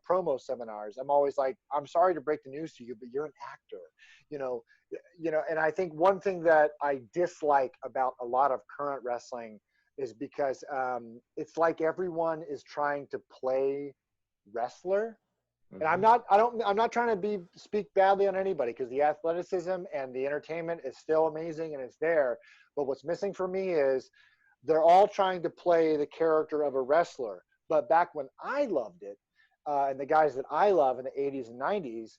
promo seminars, I'm always like, I'm sorry to break the news to you, but you're an actor, and I think one thing that I dislike about a lot of current wrestling is because it's like everyone is trying to play wrestler. And I'm not trying to speak badly on anybody, because the athleticism and the entertainment is still amazing and it's there. But what's missing for me is they're all trying to play the character of a wrestler. But back when I loved it, and the guys that I love in the 80s and 90s,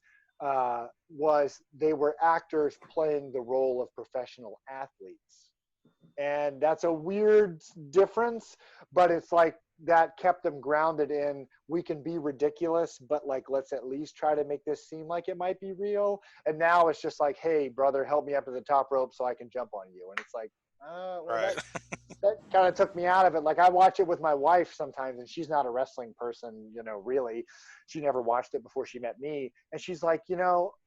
they were actors playing the role of professional athletes. And that's a weird difference, but it's like that kept them grounded in, we can be ridiculous, but like, let's at least try to make this seem like it might be real. And now it's just like, hey, brother, help me up to the top rope so I can jump on you. And it's like, Right. that kind of took me out of it. Like, I watch it with my wife sometimes, and she's not a wrestling person, really. She never watched it before she met me. And she's like,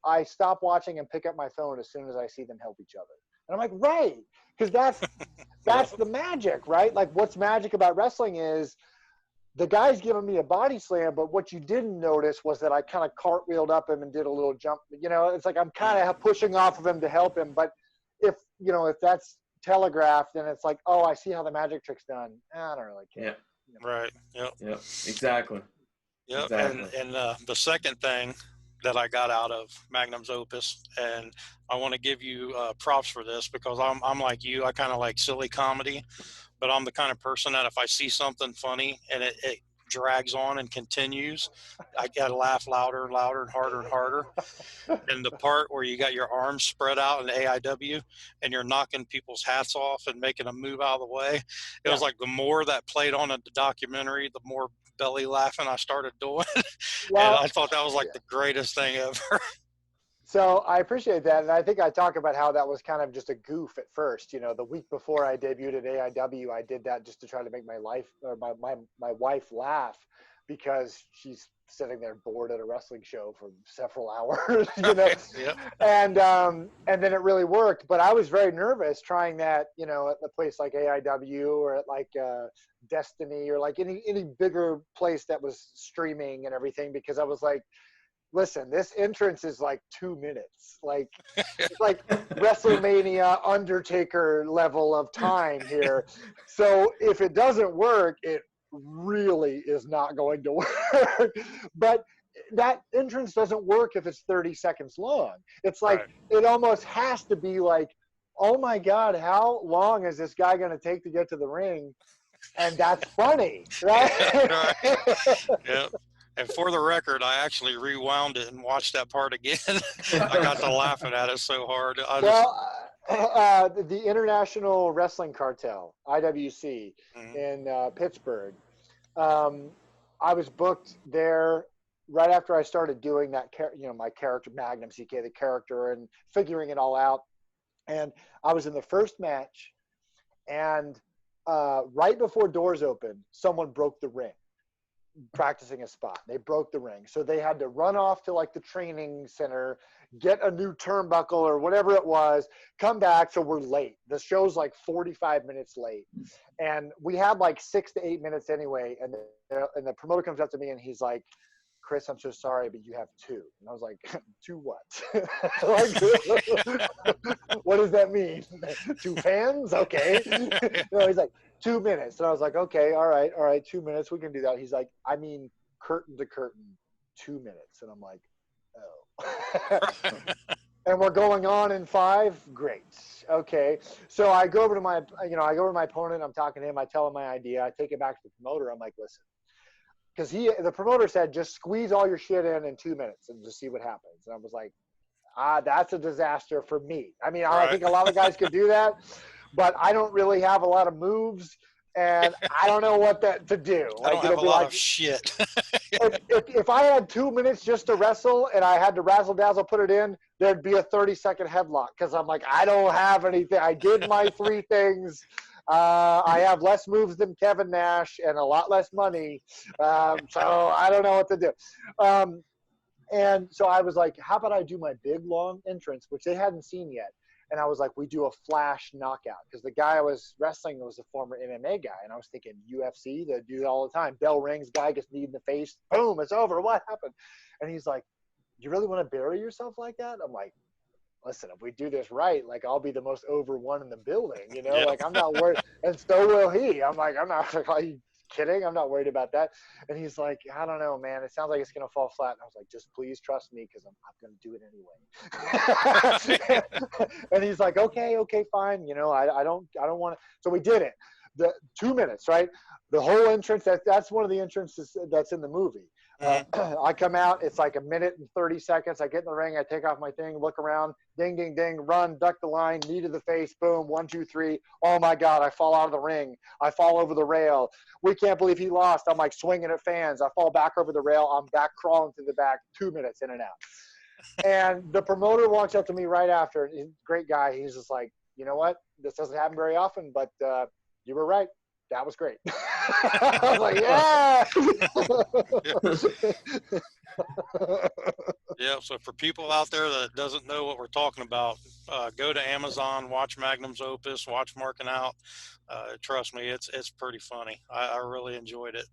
I stop watching and pick up my phone as soon as I see them help each other. And I'm like, right, because that's the magic, right? Like, what's magic about wrestling is the guy's giving me a body slam, but what you didn't notice was that I kind of cartwheeled up him and did a little jump. It's like I'm kind of pushing off of him to help him. But if that's telegraphed, then it's like, oh, I see how the magic trick's done. I don't really care. Yeah. Right. Yep. Yep. Exactly. Yep. Exactly. And the second thing that I got out of Magnum's Opus, and I want to give you props for this, because I'm like you. I kind of like silly comedy, but I'm the kind of person that if I see something funny and it drags on and continues, I got to laugh louder and louder and harder and harder. And the part where you got your arms spread out in the AIW and you're knocking people's hats off and making them move out of the way, it was like the more that played on the documentary, the more belly laughing I started doing. Well, and I thought that was like the greatest thing ever. So I appreciate that. And I think I talk about how that was kind of just a goof at first. The week before I debuted at AIW, I did that just to try to make my wife laugh. because she's sitting there bored at a wrestling show for several hours, you know. Yep. And then it really worked. But I was very nervous trying that, you know, at a place like AIW or at like Destiny or like any bigger place that was streaming and everything, because I was like, listen, this entrance is like 2 minutes. Like, it's like WrestleMania Undertaker level of time here. So if it doesn't work, it really is not going to work. But that entrance doesn't work if it's 30 seconds long. It's like, Right. it almost has to be like, oh my God, how long is this guy going to take to get to the ring? And that's funny, right? Right. Yep. And for the record, I actually rewound it and watched that part again. I got to laughing at it so hard. The International Wrestling Cartel, IWC, Mhm. in Pittsburgh. I was booked there right after I started doing that, you know, my character, Magnum CK, the character, and figuring it all out. And I was in the first match, and right before doors opened, someone broke the ring, practicing a spot. They broke the ring. So they had to run off to like the training center, get a new turnbuckle or whatever it was, come back. So we're late. The show's like 45 minutes late. And we had like 6 to 8 minutes anyway. And the promoter comes up to me and he's like, Chris, I'm so sorry, but you have 2. And I was like, 2 what? Like, what does that mean? 2 fans? Okay. No, he's like, 2 minutes. And I was like, okay, all right, 2 minutes. We can do that. He's like, I mean, curtain to curtain, 2 minutes. And I'm like, oh. And we're going on in 5? Great. Okay. So I go over to my opponent. I'm talking to him. I tell him my idea. I take it back to the promoter. I'm like, listen. Because the promoter said, just squeeze all your shit in 2 minutes and just see what happens. And I was like, that's a disaster for me. I mean, I think a lot of guys could do that, but I don't really have a lot of moves, and I don't know what to do. I don't have a lot of shit. if I had 2 minutes just to wrestle and I had to razzle dazzle put it in, there'd be a 30-second headlock because I'm like, I don't have anything. I did my 3 things. I have less moves than Kevin Nash and a lot less money. So I don't know what to do. And so I was like, how about I do my big, long entrance, which they hadn't seen yet. And I was like, we do a flash knockout. Because the guy I was wrestling was a former MMA guy. And I was thinking, UFC, they do it all the time. Bell rings, guy gets kneed in the face. Boom, it's over. What happened? And he's like, you really want to bury yourself like that? I'm like, listen, if we do this right, like I'll be the most over one in the building, you know, Yep. like I'm not worried. And so will he. I'm like, are you kidding? I'm not worried about that. And he's like, I don't know, man. It sounds like it's going to fall flat. And I was like, just please trust me because I'm going to do it anyway. And he's like, okay, fine. You know, I don't want to. So we did it. The 2 minutes, right? The whole entrance, that's one of the entrances that's in the movie. I come out, it's like 1 minute and 30 seconds. I get in the ring, I take off my thing, look around, ding, ding, ding, run, duck the line, knee to the face, boom, 1, 2, 3. Oh my God, I fall out of the ring. I fall over the rail. We can't believe he lost. I'm like swinging at fans. I fall back over the rail. I'm back crawling to the back, 2 minutes in and out. And the promoter walks up to me right after. He's a great guy. He's just like, you know what? This doesn't happen very often, but you were right. That was great. I was like, yeah. Yeah. So for people out there that doesn't know what we're talking about, go to Amazon, watch Magnum's Opus, watch Marking Out. Trust me, it's pretty funny. I really enjoyed it.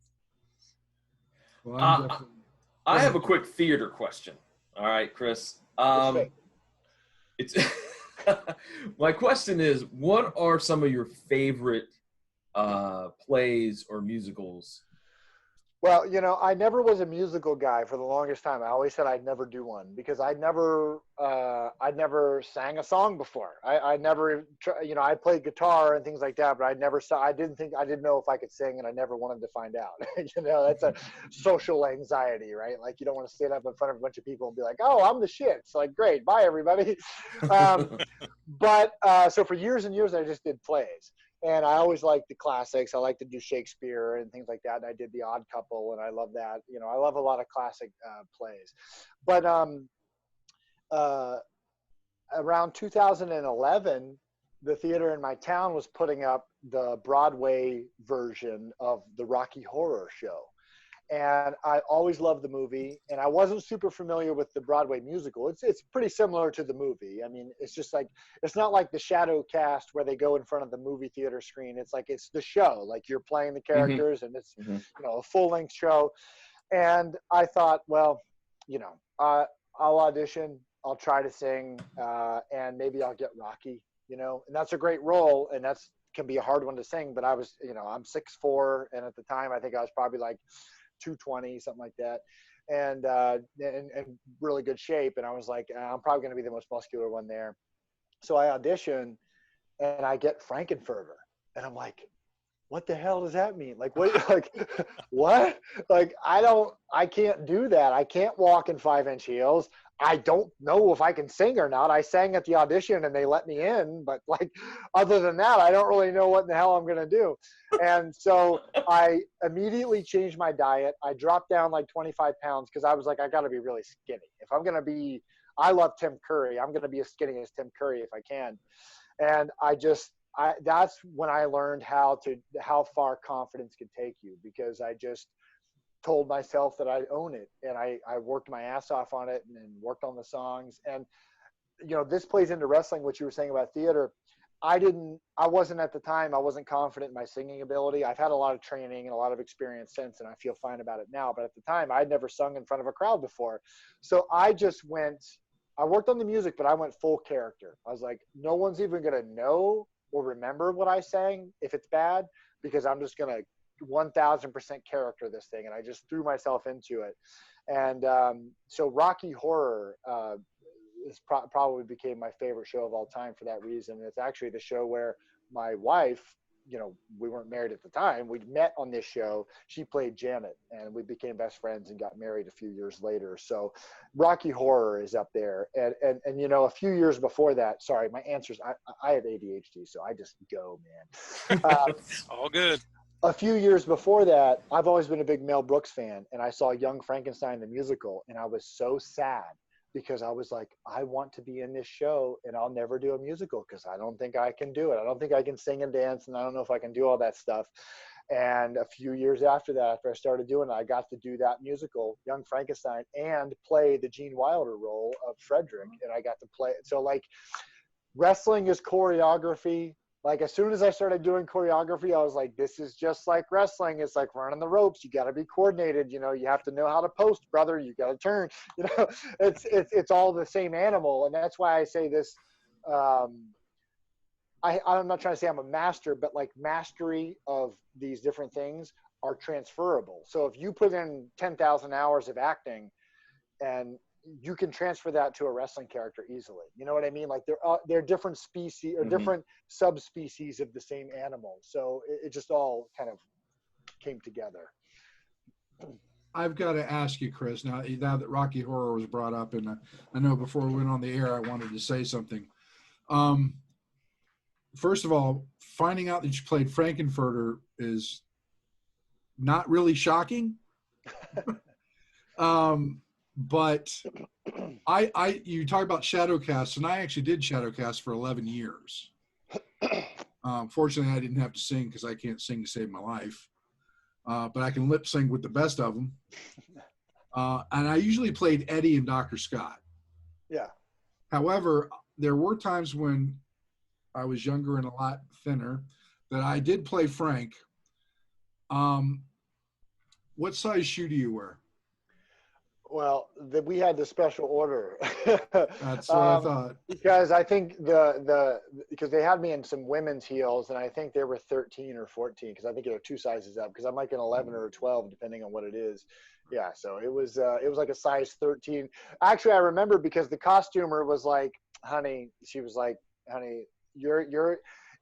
Well, I have a quick theater question. All right, Chris. It's my question is, what are some of your favorite plays or musicals? Well, you know, I never was a musical guy for the longest time. I always said I'd never do one because I'd never sang a song before. I never, you know, I played guitar and things like that, but I didn't know if I could sing, and I never wanted to find out. You know, that's a social anxiety, right? Like you don't want to stand up in front of a bunch of people and be like, "Oh, I'm the shit." It's like, great, bye everybody. But so for years and years, I just did plays. And I always liked the classics. I like to do Shakespeare and things like that. And I did The Odd Couple, and I love that. You know, I love a lot of classic plays. But around 2011, the theater in my town was putting up the Broadway version of the Rocky Horror Show. and I always loved the movie, and I wasn't super familiar with the Broadway musical. It's pretty similar to the movie. I mean, it's just like, it's not like the shadow cast where they go in front of the movie theater screen. It's like, it's the show, like you're playing the characters, and it's, you know, a full-length show. And I thought, well, you know, I'll audition, I'll try to sing, and maybe I'll get Rocky, you know, and that's a great role, and that's can be a hard one to sing, but I was, you know, I'm 6'4", and at the time I think I was probably like 220, something like that, and really good shape. And I was like, I'm probably going to be the most muscular one there. So I audition, and I get Frankenfurter, and I'm like, what the hell does that mean? Like, what, like, what? Like, I can't do that. I can't walk in 5-inch heels. I don't know if I can sing or not. I sang at the audition and they let me in, but like, other than that, I don't really know what the hell I'm going to do. And so I immediately changed my diet. I dropped down like 25 pounds because I was like, I got to be really skinny. If I'm going to be, I love Tim Curry. I'm going to be as skinny as Tim Curry if I can. And that's when I learned how far confidence could take you, because I just told myself that I'd own it, and I worked my ass off on it and worked on the songs. And, you know, this plays into wrestling, what you were saying about theater. I wasn't at the time, I wasn't confident in my singing ability. I've had a lot of training and a lot of experience since, and I feel fine about it now. But at the time, I'd never sung in front of a crowd before. So I worked on the music, but I went full character. I was like, no one's even going to know or remember what I sang if it's bad, because I'm just going to 1000% character this thing. And I just threw myself into it. And so Rocky Horror probably became my favorite show of all time for that reason. It's actually the show where my wife, you know, we weren't married at the time. We met on this show. She played Janet, and we became best friends and got married a few years later. So Rocky Horror is up there. And you know, a few years before that, sorry, my answers, I have ADHD, so I just go, man. All good. A few years before that, I've always been a big Mel Brooks fan, and I saw Young Frankenstein, the musical, and I was so sad because I was like, I want to be in this show, and I'll never do a musical because I don't think I can do it. I don't think I can sing and dance, and I don't know if I can do all that stuff. And a few years after that, after I started doing it, I got to do that musical, Young Frankenstein, and play the Gene Wilder role of Frederick, and I got to play it. So, like, wrestling is choreography. Like, as soon as I started doing choreography, I was like, this is just like wrestling. It's like running the ropes. You got to be coordinated. You know, you have to know how to post, brother. You got to turn. You know, it's all the same animal. And that's why I say this. I'm not trying to say I'm a master, but like mastery of these different things are transferable. So if you put in 10,000 hours of acting, and you can transfer that to a wrestling character easily. You know what I mean? Like they're different species or different subspecies of the same animal. So it just all kind of came together. I've got to ask you, Chris, now that Rocky Horror was brought up, and I know before we went on the air, I wanted to say something. First of all, finding out that you played Frankenfurter is not really shocking. But you talk about shadowcast, and I actually did shadowcast for 11 years. Fortunately, I didn't have to sing because I can't sing to save my life. But I can lip sync with the best of them. And I usually played Eddie and Dr. Scott. Yeah. However, there were times when I was younger and a lot thinner that I did play Frank. What size shoe do you wear? Well, we had the special order. That's what I thought. Because I think because they had me in some women's heels, and I think they were 13 or 14, because I think they're 2 sizes up, because I'm like an 11 or a 12, depending on what it is. Yeah, so it was like a size 13. Actually, I remember because the costumer was like, she was like, honey,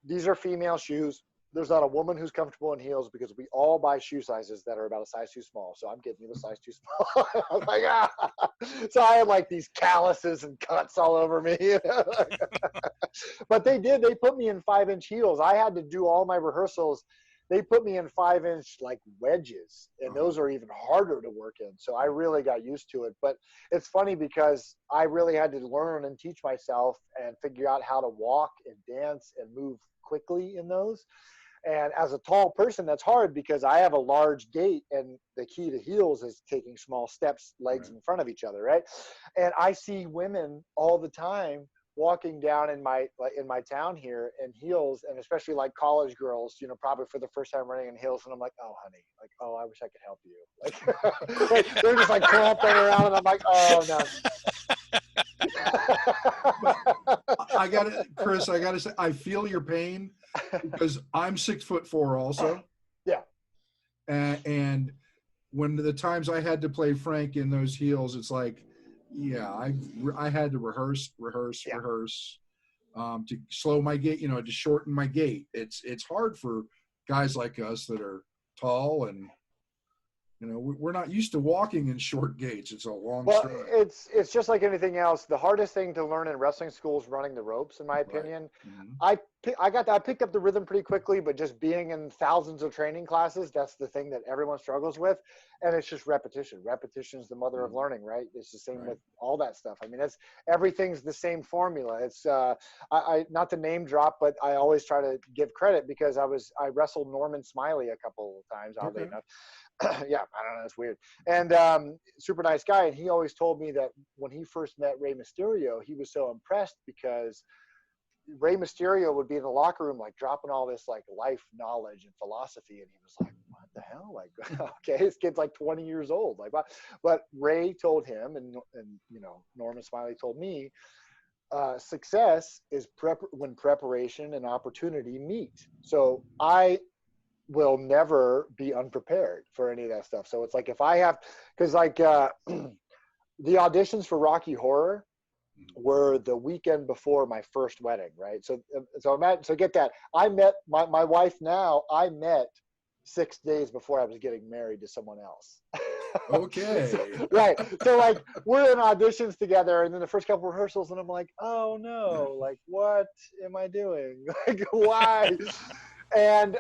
these are female shoes. There's not a woman who's comfortable in heels, because we all buy shoe sizes that are about a size too small. So I'm getting you the size too small. I was like, ah. So I had like these calluses and cuts all over me. But they put me in 5-inch heels. I had to do all my rehearsals. They put me in 5-inch like wedges, and those are even harder to work in. So I really got used to it. But it's funny because I really had to learn and teach myself and figure out how to walk and dance and move quickly in those. And as a tall person, that's hard because I have a large gait, and the key to heels is taking small steps, legs in front of each other, right? And I see women all the time walking down in my town here in heels, and especially like college girls, you know, probably for the first time running in heels, and I'm like, oh honey, like, oh, I wish I could help you. Like they're just like cramping around, and I'm like, oh no. Chris, I gotta say, I feel your pain because I'm 6'4" also. Yeah. And when the times I had to play Frank in those heels, it's like, yeah, I had to rehearse to slow my gait, you know, to shorten my gait. It's hard for guys like us that are tall, and you know, we're not used to walking in short gaits. It's a long stride. It's just like anything else. The hardest thing to learn in wrestling school is running the ropes, in my opinion. Right. I picked up the rhythm pretty quickly, but just being in thousands of training classes, that's the thing that everyone struggles with. And it's just repetition. Repetition is the mother of learning, right? It's the same with all that stuff. I mean, everything's the same formula. It's I not to name drop, but I always try to give credit because I wrestled Norman Smiley a couple of times, oddly enough. Yeah, I don't know, it's weird. And super nice guy. And he always told me that when he first met Rey Mysterio, he was so impressed because Rey Mysterio would be in the locker room, like dropping all this like life knowledge and philosophy. And he was like, what the hell? Like, okay, this kid's like 20 years old. Like, what? But Rey told him, and you know, Norman Smiley told me, success is when preparation and opportunity meet. So I will never be unprepared for any of that stuff. So it's like if I have, because like the auditions for Rocky Horror were the weekend before my first wedding, right? So get that. I met my wife now. I met 6 days before I was getting married to someone else. Okay. Right. So like we're in auditions together, and then the first couple rehearsals, and I'm like, oh no, like what am I doing? Like why? And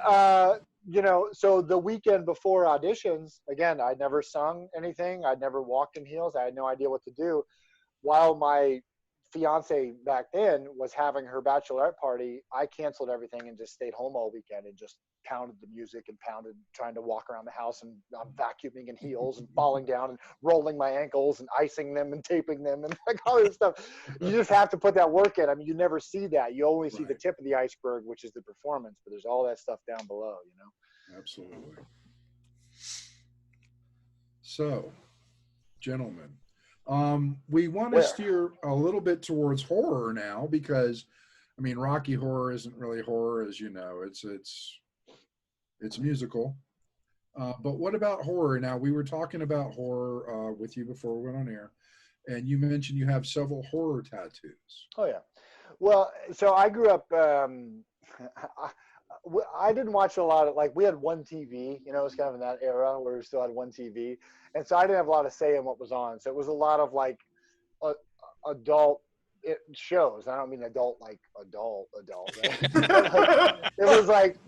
you know, so the weekend before auditions, again, I'd never sung anything. I'd never walked in heels. I had no idea what to do. While my fiance back then was having her bachelorette party, I canceled everything and just stayed home all weekend and just pounded the music and pounded trying to walk around the house, and I'm vacuuming in heels and falling down and rolling my ankles and icing them and taping them and like all this stuff. You just have to put that work in. I mean, you never see that. You only see the tip of the iceberg, which is the performance, but there's all that stuff down below, you know? Absolutely. So, gentlemen, we want to steer a little bit towards horror now because, I mean, Rocky Horror isn't really horror, as you know. It's musical. But what about horror? Now, we were talking about horror with you before we went on air, and you mentioned you have several horror tattoos. Oh, yeah. Well, so I grew up, I didn't watch a lot of, like, we had one TV, you know, it was kind of in that era where we still had one TV. And so I didn't have a lot of say in what was on. So it was a lot of, like, adult shows. I don't mean adult, like adult. Right? Like, it was like,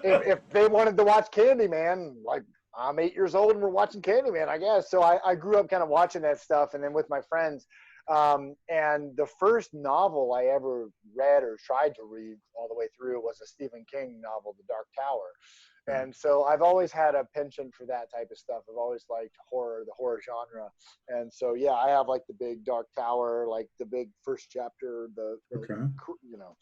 if they wanted to watch Candyman, like, I'm 8 years old and we're watching Candyman, I guess. So I grew up kind of watching that stuff, and then with my friends. And the first novel I ever read or tried to read all the way through was a Stephen King novel, The Dark Tower. And so I've always had a penchant for that type of stuff. I've always liked horror, the horror genre. And so, yeah, I have like the big Dark Tower, like the big first chapter, you know,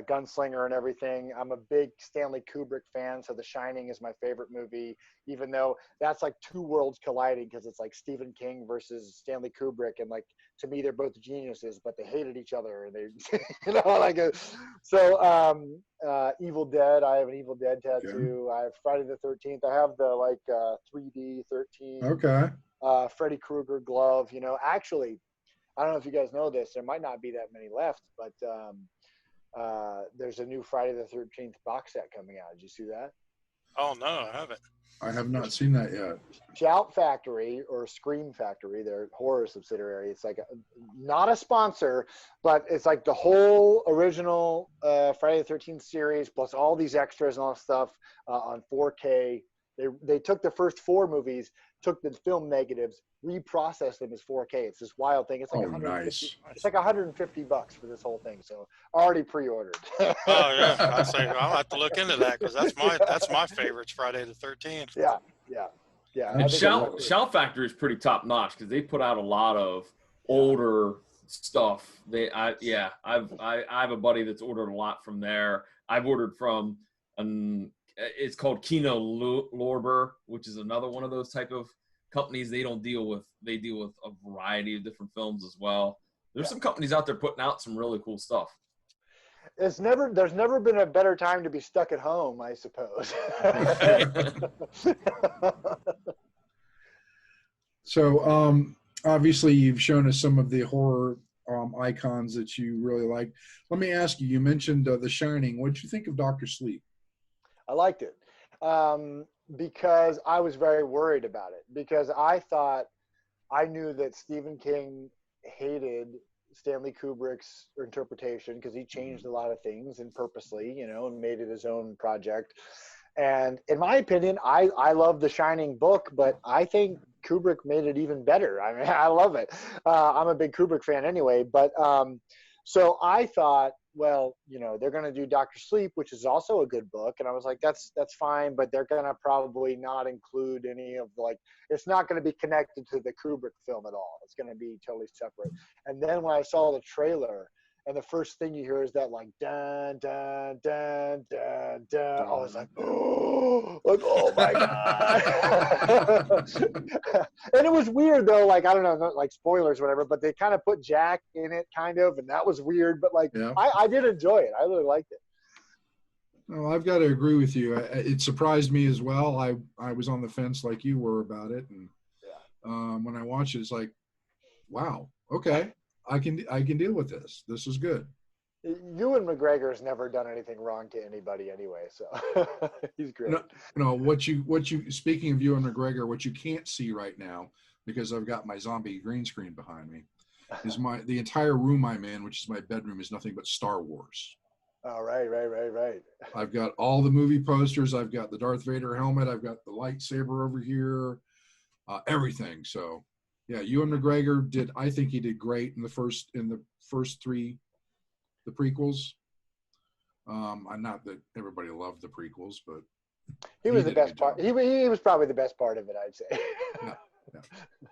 Gunslinger and everything. I'm a big Stanley Kubrick fan. So The Shining is my favorite movie, even though that's like two worlds colliding because it's like Stephen King versus Stanley Kubrick. And like, to me, they're both geniuses, but they hated each other. And they, you know, like, Evil Dead. I have an Evil Dead tattoo. I have Friday the 13th. I have the like 3D 13. Okay. Freddy Krueger glove. You know, actually, I don't know if you guys know this. There might not be that many left, but there's a new Friday the 13th box set coming out. Did you see that? Oh no, I haven't. I have not seen that yet. Shout Factory or Scream Factory, their horror subsidiary. It's like not a sponsor, but it's like the whole original Friday the 13th series plus all these extras and all this stuff on 4K. They took the first 4 movies, took the film negatives, reprocessed them as 4K. It's this wild thing. It's like nice. It's like $150 for this whole thing. So already pre-ordered. Oh yeah, I'd say I'll have to look into that because that's my favorites. Friday the 13th. Yeah. And Shout Factory is pretty top notch because they put out a lot of older stuff. I have a buddy that's ordered a lot from there. I've ordered from it's called Kino Lorber, which is another one of those type of companies. They deal with a variety of different films as well. There's some companies out there putting out some really cool stuff. There's never been a better time to be stuck at home, I suppose. So obviously you've shown us some of the horror icons that you really like. Let me ask you, you mentioned The Shining. What did you think of Dr. Sleep? I liked it because I was very worried about it, because I knew that Stephen King hated Stanley Kubrick's interpretation because he changed a lot of things and purposely, and made it his own project. And in my opinion, I love The Shining book, but I think Kubrick made it even better. I mean, I love it. I'm a big Kubrick fan anyway, but so I thought, well, they're going to do Dr. Sleep, which is also a good book. And I was like, that's fine, but they're going to probably not include any of it's not going to be connected to the Kubrick film at all. It's going to be totally separate. And then when I saw the trailer, and the first thing you hear is that dun, dun, dun, dun, dun. I was like, oh my God. And it was weird though. I don't know, not spoilers or whatever, but they kind of put Jack in it kind of, and that was weird. But I did enjoy it. I really liked it. Well, I've got to agree with you. It surprised me as well. I was on the fence like you were about it. And when I watched it, it's like, wow, okay. I can deal with this. This is good. Ewan McGregor's never done anything wrong to anybody anyway, so he's great. What you speaking of Ewan McGregor, what you can't see right now, because I've got my zombie green screen behind me, is the entire room I'm in, which is my bedroom, is nothing but Star Wars. Oh, right. I've got all the movie posters. I've got the Darth Vader helmet. I've got the lightsaber over here. Everything. So. Yeah, Ewan McGregor I think he did great in the first 3, the prequels. Not that everybody loved the prequels, but he was the best part. He was probably the best part of it, I'd say. Yeah.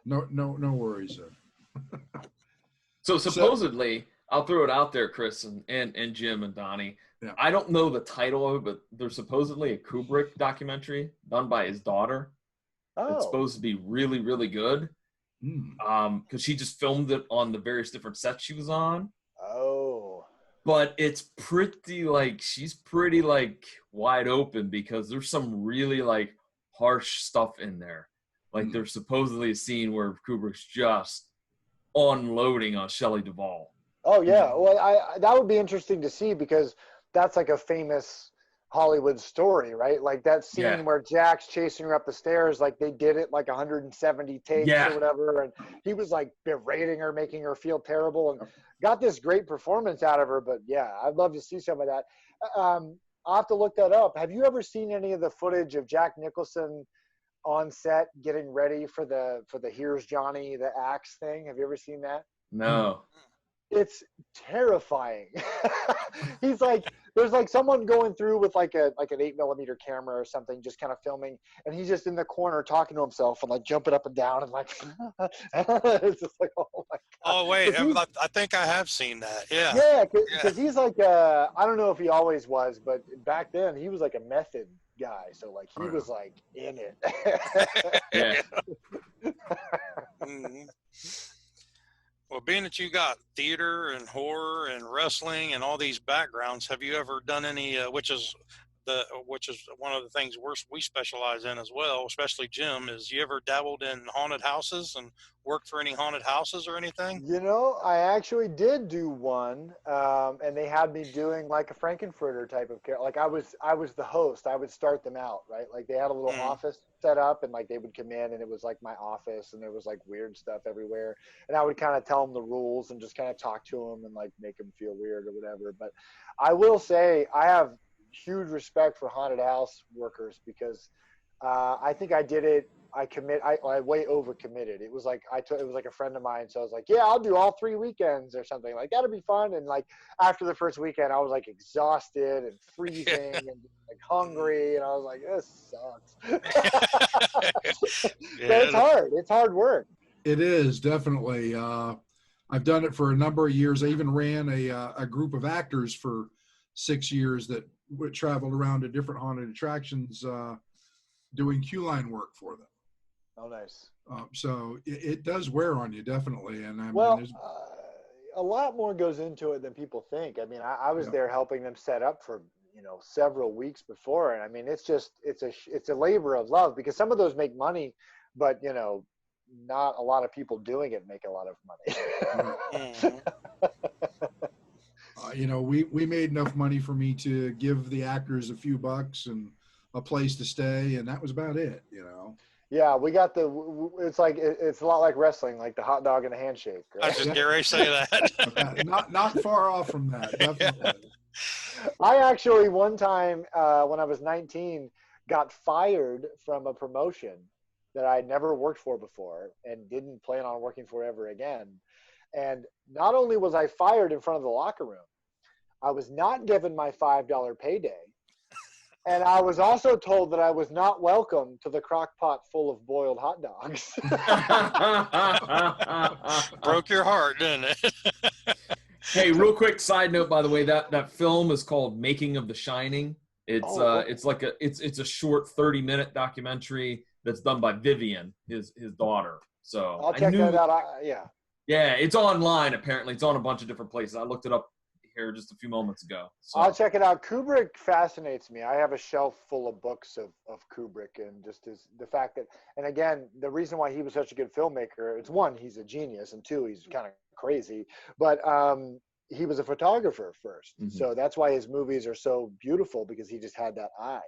No worries there. So supposedly, I'll throw it out there, Chris and Jim and Donnie. Yeah. I don't know the title of it, but there's supposedly a Kubrick documentary done by his daughter. Oh. It's supposed to be really, really good. Because she just filmed it on the various different sets she was on. Oh. But it's pretty she's pretty wide open, because there's some really harsh stuff in there. There's supposedly a scene where Kubrick's just unloading on Shelley Duvall. Oh yeah. Well, that would be interesting to see, because that's a famous Hollywood story, right? That scene where Jack's chasing her up the stairs, they did it 170 takes or whatever, and he was berating her, making her feel terrible, and got this great performance out of her. But yeah, I'd love to see some of that. I'll have to look that up. Have you ever seen any of the footage of Jack Nicholson on set getting ready for the Here's Johnny, the axe thing? Have you ever seen that? No. It's terrifying. He's there's someone going through with an 8mm camera or something, just kind of filming, and he's just in the corner talking to himself and jumping up and down and it's just oh my God. Oh wait, I think I have seen that. Yeah. Yeah, because he's I don't know if he always was, but back then he was a method guy, so he was in it. Yeah. Mm-hmm. Well, being that you got theater and horror and wrestling and all these backgrounds, have you ever done any, which is one of the things we specialize in as well, especially Jim, is you ever dabbled in haunted houses and worked for any haunted houses or anything? I actually did do one, and they had me doing a Frankenfurter type of character. I was the host. I would start them out, right? They had a little office set up, and they would come in, and it was my office, and there was weird stuff everywhere, and I would kind of tell them the rules and just kind of talk to them and make them feel weird or whatever. But I will say I have huge respect for haunted house workers, because I think I did it. I way over committed. It was like it was like a friend of mine. So I was like, yeah, I'll do all 3 weekends or something. Like, that'll be fun. And like after the first weekend, I was like exhausted and freezing and like hungry. And I was like, this sucks. But it's hard. It's hard work. It is definitely. I've done it for a number of years. I even ran a group of actors for 6 years that traveled around to different haunted attractions doing queue line work for them. Oh, nice. So it does wear on you, definitely. And I mean, Well, a lot more goes into it than people think. I mean, I was there helping them set up for, several weeks before. And I mean, it's a labor of love, because some of those make money, but, not a lot of people doing it make a lot of money. We made enough money for me to give the actors a few bucks and a place to stay, and that was about it. Yeah, we got it's a lot like wrestling, like the hot dog and the handshake. Right? I was just getting ready to say that. Not far off from that, definitely. I actually one time when I was 19 got fired from a promotion that I'd never worked for before and didn't plan on working for ever again. And not only was I fired in front of the locker room, I was not given my $5 payday. And I was also told that I was not welcome to the crock pot full of boiled hot dogs. Broke your heart, didn't it? Hey, real quick side note, by the way, that film is called Making of The Shining. It's like it's a short 30-minute documentary that's done by Vivian, his daughter. So I'll check that out. Yeah, it's online apparently. It's on a bunch of different places. I looked it up here just a few moments ago. So. I'll check it out. Kubrick fascinates me. I have a shelf full of books of Kubrick, and just the fact that, and again, the reason why he was such a good filmmaker, it's one, he's a genius, and two, he's kind of crazy, but he was a photographer first. Mm-hmm. So that's why his movies are so beautiful, because he just had that eye.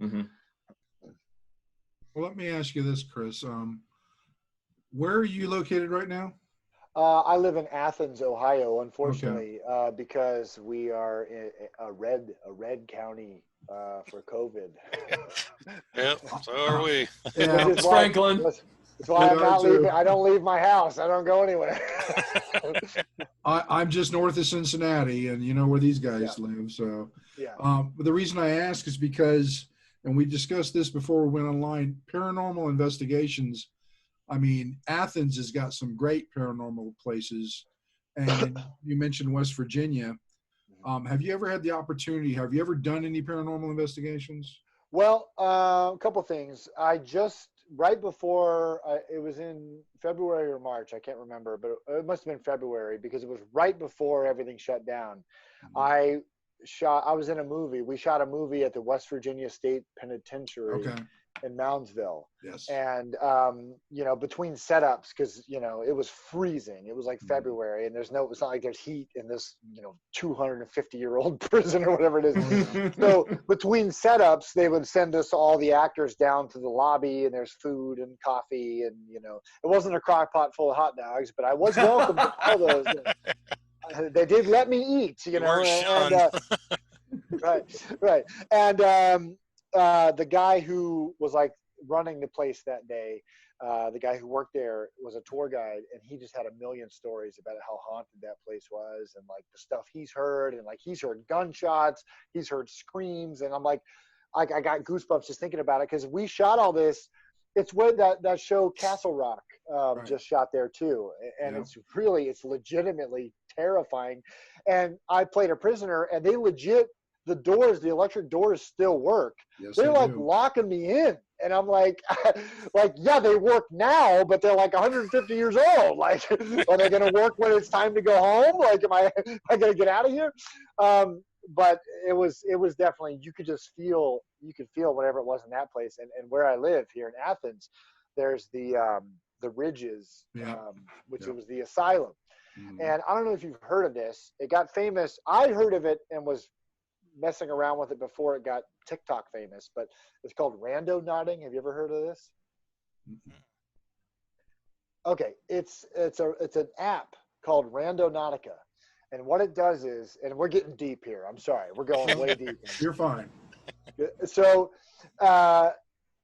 Mm-hmm. Well, let me ask you this, Chris. Where are you located right now? I live in Athens, Ohio, unfortunately, because we are in a red county for COVID. Yep, so are we. Yeah, it's Franklin. That's why I'm not leaving. I don't leave my house. I don't go anywhere. I'm just north of Cincinnati, and you know where these guys live. So, but the reason I ask is because, and we discussed this before we went online, paranormal investigations. I mean, Athens has got some great paranormal places, and you mentioned West Virginia. Have you ever had the opportunity? Have you ever done any paranormal investigations? Well, a couple things. I just right before it was in February or March, I can't remember, but it must have been February, because it was right before everything shut down. I was in a movie. We shot a movie at the West Virginia State Penitentiary. Okay. In Moundsville. Yes. And, between setups, because, it was freezing. It was like February, and it's not like there's heat in this, 250-year-old prison or whatever it is. So between setups, they would send us all the actors down to the lobby, and there's food and coffee. And, it wasn't a crock pot full of hot dogs, but I was welcome to all those. They did let me eat, Right. And, the guy who was like running the place that day, the guy who worked there was a tour guide, and he just had a million stories about how haunted that place was, and like the stuff he's heard, and like he's heard gunshots, he's heard screams, and I'm like, I got goosebumps just thinking about it, because we shot all this. It's where that show Castle Rock just shot there too, and it's legitimately terrifying. And I played a prisoner, and they legit. The electric doors still work. Yes, they're like locking me in. And I'm like, they work now, but they're like 150 years old. Like, are they going to work when it's time to go home? Like, am I going to get out of here? But it was definitely, you could feel whatever it was in that place. And where I live here in Athens, there's the Ridges, which was the asylum. Mm-hmm. And I don't know if you've heard of this. It got famous. I heard of it and was messing around with it before it got TikTok famous, but it's called rando nodding. Have you ever heard of this? Okay, it's an app called Randonautica, and what it does is, and we're getting deep here. I'm sorry, we're going way deep. You're fine. So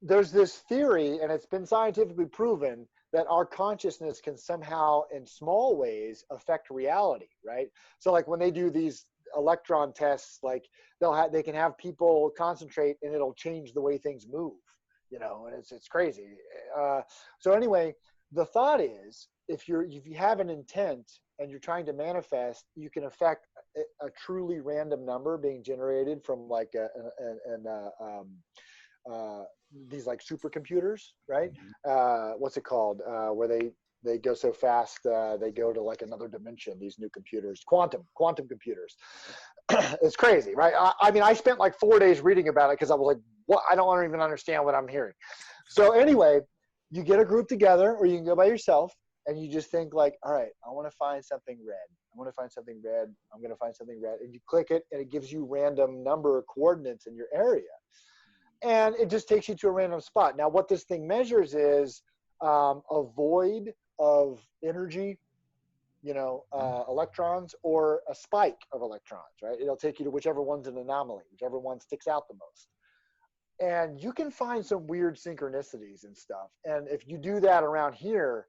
there's this theory, and it's been scientifically proven, that our consciousness can somehow, in small ways, affect reality, right? So like when they do these electron tests, like they can have people concentrate and it'll change the way things move, and it's crazy. So anyway, the thought is, if you have an intent and you're trying to manifest, you can affect a truly random number being generated from like these like supercomputers, right? What's it called? Where they go so fast, they go to like another dimension. These new computers, quantum computers. It's crazy, right? I mean, I spent like 4 days reading about it because I was like, what? I don't even understand what I'm hearing. So anyway, you get a group together, or you can go by yourself, and you just think like, all right, I want to find something red. I want to find something red. I'm going to find something red, and you click it, and it gives you random number coordinates in your area. And it just takes you to a random spot. Now, what this thing measures is a void of energy, electrons, or a spike of electrons, right? It'll take you to whichever one's an anomaly, whichever one sticks out the most. And you can find some weird synchronicities and stuff. And if you do that around here,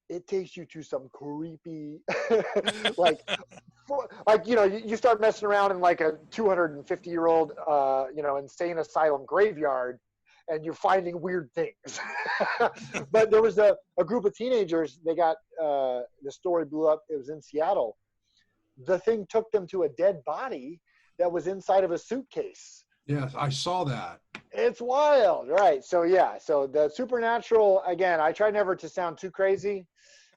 it takes you to some creepy, you start messing around in like a 250-year-old, insane asylum graveyard, and you're finding weird things. But there was a group of teenagers, they got, the story blew up, it was in Seattle. The thing took them to a dead body that was inside of a suitcase. Yes, I saw that. It's wild, right? So yeah, so the supernatural, again, I try never to sound too crazy.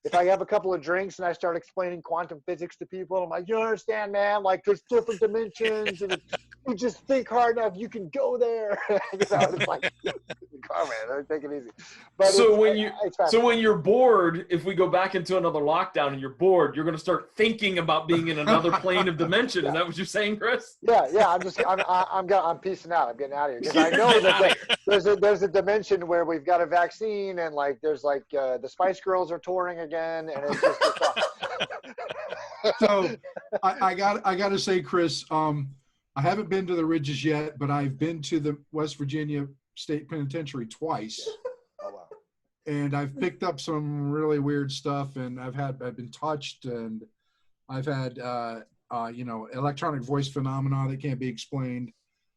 If I have a couple of drinks and I start explaining quantum physics to people, I'm like, you don't understand, man, like there's different dimensions, and if you just think hard enough, you can go there. It's like, come on, take it easy. But so when you're bored, if we go back into another lockdown and you're bored, you're going to start thinking about being in another plane of dimension. Is that what you're saying, Chris? Yeah. I'm peacing out. I'm getting out of here because I know that there's a dimension where we've got a vaccine, and like there's like the Spice Girls are touring again, and it's just so I got to say, Chris, I haven't been to the Ridges yet, but I've been to the West Virginia State Penitentiary twice. Oh, wow. And I've picked up some really weird stuff, and I've been touched, and I've had electronic voice phenomena that can't be explained.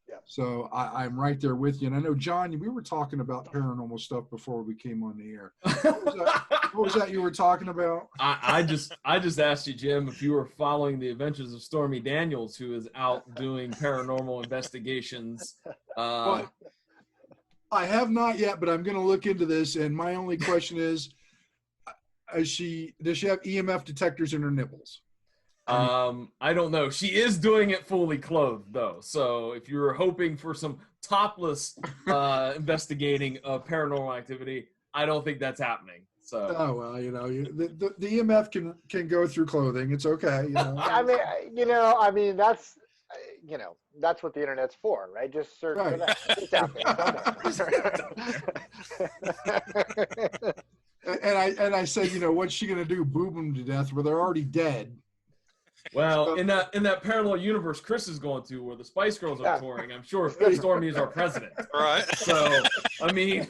Yeah. So I'm right there with you. And I know, John, we were talking about paranormal stuff before we came on the air. What was that you were talking about? I just asked you, Jim, if you were following the adventures of Stormy Daniels, who is out doing paranormal investigations. Well, I have not yet, but I'm going to look into this. And my only question is, does she have EMF detectors in her nipples? I don't know. She is doing it fully clothed, though. So if you were hoping for some topless investigating of paranormal activity, I don't think that's happening. So. Oh well, the EMF can go through clothing. It's okay. I mean that's what the internet's for, right? Just search for that. It's out there. And I said, what's she gonna do? Boob them to death? Well, they're already dead. Well, in that parallel universe Chris is going to, where the Spice Girls are touring, I'm sure Stormy is our president. Right. So, I mean.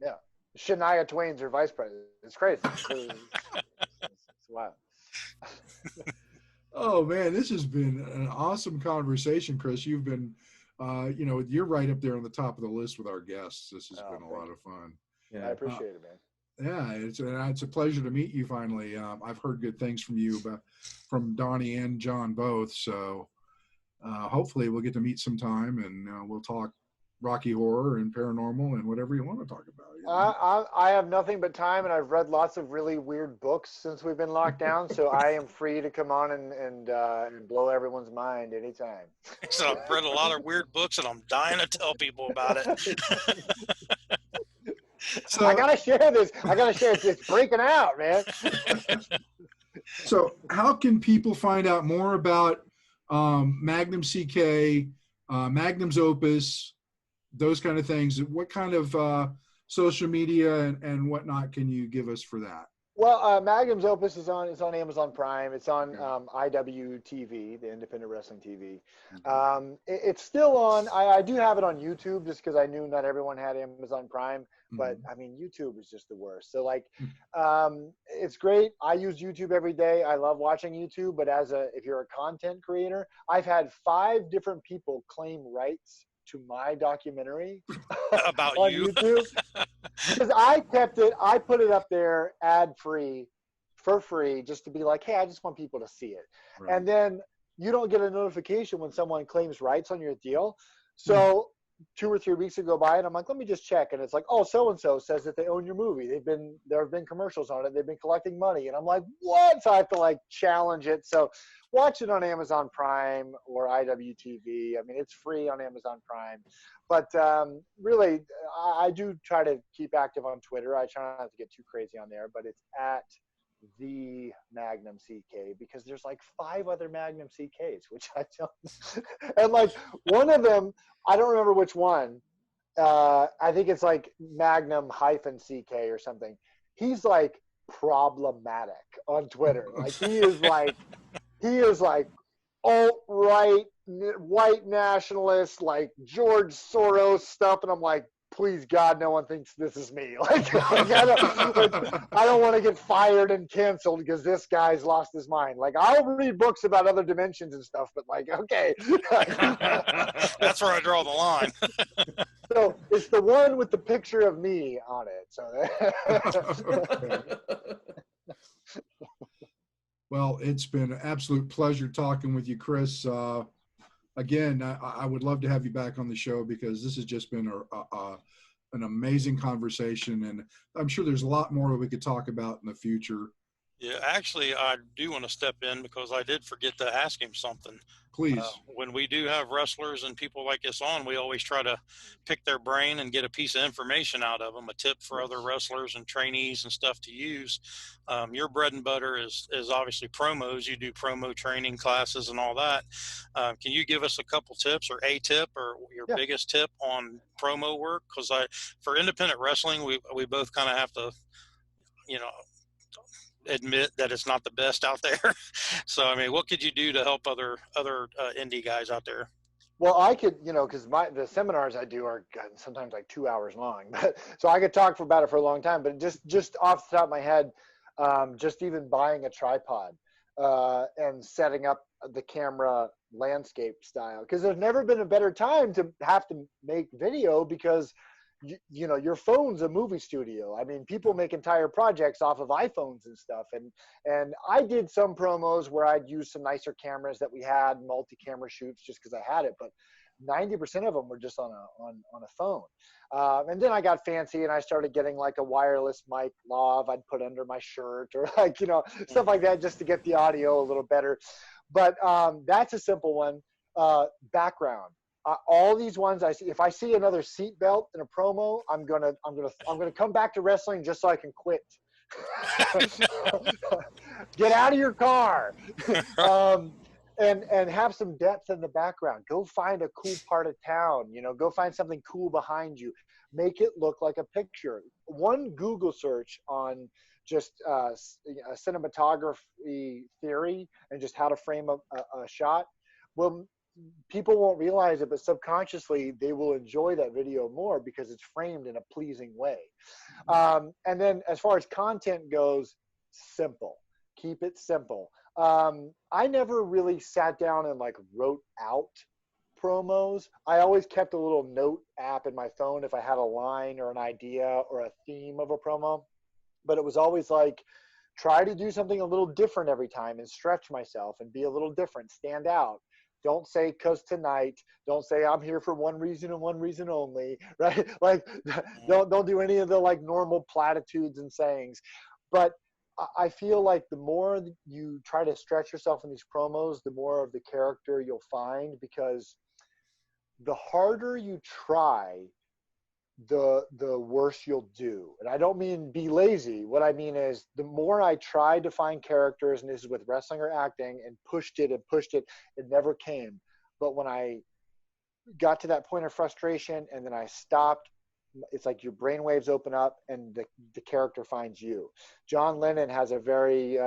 Yeah. Shania Twain's her vice president. It's crazy. It's wild. Oh, man, this has been an awesome conversation, Chris. You've been, you're right up there on the top of the list with our guests. This has been a lot of fun. Yeah, I appreciate it, man. Yeah, it's a pleasure to meet you finally. I've heard good things from you, from Donnie and John both. So hopefully we'll get to meet sometime, and we'll talk Rocky Horror and paranormal and whatever you want to talk about. I have nothing but time, and I've read lots of really weird books since we've been locked down. So I am free to come on and blow everyone's mind anytime. So I've read a lot of weird books, and I'm dying to tell people about it. So I gotta share this. It's breaking out, man. So how can people find out more about Magnum CK, Magnum's Opus, those kind of things? What kind of social media and whatnot can you give us for that? Well, Magnum's Opus is on Amazon Prime. It's on IWTV, the Independent Wrestling TV. It's still on. I do have it on YouTube just because I knew not everyone had Amazon Prime. But I mean, YouTube is just the worst. So like, it's great. I use YouTube every day. I love watching YouTube. But if you're a content creator, I've had 5 different people claim rights to my documentary About on you. YouTube. Because I put it up there ad-free, for free, just to be like, hey, I just want people to see it. Right. And then you don't get a notification when someone claims rights on your deal. So 2 or 3 weeks go by, and I'm like, let me just check. And it's like, oh, so-and-so says that they own your movie. There have been commercials on it. They've been collecting money. And I'm like, what? So I have to like challenge it. So watch it on Amazon Prime or IWTV. I mean, it's free on Amazon Prime. But really, I do try to keep active on Twitter. I try not to get too crazy on there, but it's at the Magnum CK, because there's like 5 other Magnum CKs, which I don't. And like one of them, I don't remember which one. I think it's like Magnum -CK or something. He's like problematic on Twitter. Like he is like alt-right, white nationalist, like George Soros stuff, and I'm like, please God, no one thinks this is me. I don't want to get fired and canceled because this guy's lost his mind. Like, I'll read books about other dimensions and stuff, but like, okay. That's where I draw the line. So it's the one with the picture of me on it. So. Well, it's been an absolute pleasure talking with you, Chris. Again, I would love to have you back on the show because this has just been an amazing conversation, and I'm sure there's a lot more that we could talk about in the future. Yeah, actually, I do want to step in because I did forget to ask him something. Please. When we do have wrestlers and people like this on, we always try to pick their brain and get a piece of information out of them, a tip for other wrestlers and trainees and stuff to use. Your bread and butter is obviously promos. You do promo training classes and all that. Can you give us a couple tips or a tip or your biggest tip on promo work? Because for independent wrestling, we both kind of have to, admit that it's not the best out there. So, I mean, what could you do to help other indie guys out there? Well, I could, because the seminars I do are sometimes like 2 hours long, but so I could talk about it for a long time. But just off the top of my head, just even buying a tripod and setting up the camera landscape style, because there's never been a better time to have to make video because your phone's a movie studio. I mean, people make entire projects off of iPhones and stuff. And I did some promos where I'd use some nicer cameras that we had, multi-camera shoots, just because I had it. But 90% of them were just on a phone. And then I got fancy and I started getting like a wireless mic lav I'd put under my shirt or like, stuff like that just to get the audio a little better. But that's a simple one. Background. All these ones I see, if I see another seatbelt in a promo, I'm gonna come back to wrestling just so I can quit. Get out of your car, and have some depth in the background. Go find a cool part of town. Go find something cool behind you. Make it look like a picture. One Google search on just a cinematography theory and just how to frame a shot. Well, people won't realize it, but subconsciously they will enjoy that video more because it's framed in a pleasing way. And then as far as content goes, simple. Keep it simple. I never really sat down and like wrote out promos. I always kept a little note app in my phone if I had a line or an idea or a theme of a promo. But it was always like, try to do something a little different every time and stretch myself and be a little different, stand out. Don't say, 'cause tonight. Don't say, I'm here for one reason and one reason only, right? Like, don't do any of the like normal platitudes and sayings. But I feel like the more you try to stretch yourself in these promos, the more of the character you'll find, because the harder you try, the worse you'll do. And I don't mean be lazy. What I mean is the more I tried to find characters, and this is with wrestling or acting, and pushed it, it never came. But when I got to that point of frustration and then I stopped, it's like your brain waves open up and the character finds you. John Lennon has a very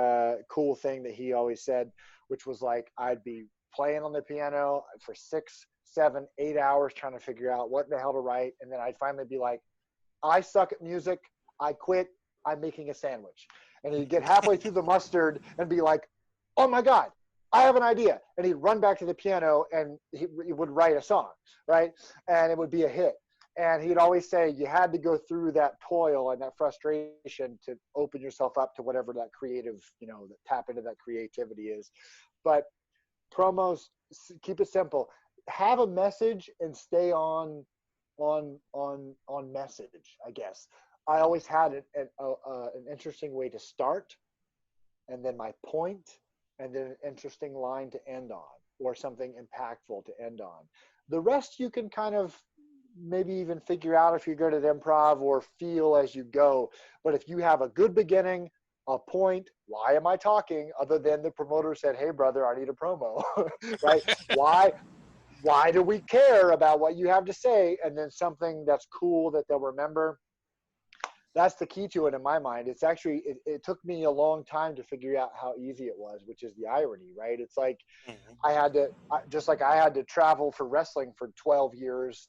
cool thing that he always said, which was like, I'd be playing on the piano for 6, 7, 8 hours trying to figure out what the hell to write. And then I'd finally be like, I suck at music. I quit. I'm making a sandwich. And he'd get halfway through the mustard and be like, oh my God, I have an idea. And he'd run back to the piano and he would write a song, right? And it would be a hit. And he'd always say you had to go through that toil and that frustration to open yourself up to whatever that creative, that tap into that creativity is. But promos, keep it simple. Have a message and stay on message, I guess. I always had an interesting way to start, and then my point, and then an interesting line to end on, or something impactful to end on. The rest you can kind of maybe even figure out if you're good at improv or feel as you go. But if you have a good beginning, a point, why am I talking? Other than the promoter said, hey brother, I need a promo, right? Why do we care about what you have to say? And then something that's cool that they'll remember. That's the key to it in my mind. It's actually, it took me a long time to figure out how easy it was, which is the irony, right? It's like I had to travel for wrestling for 12 years,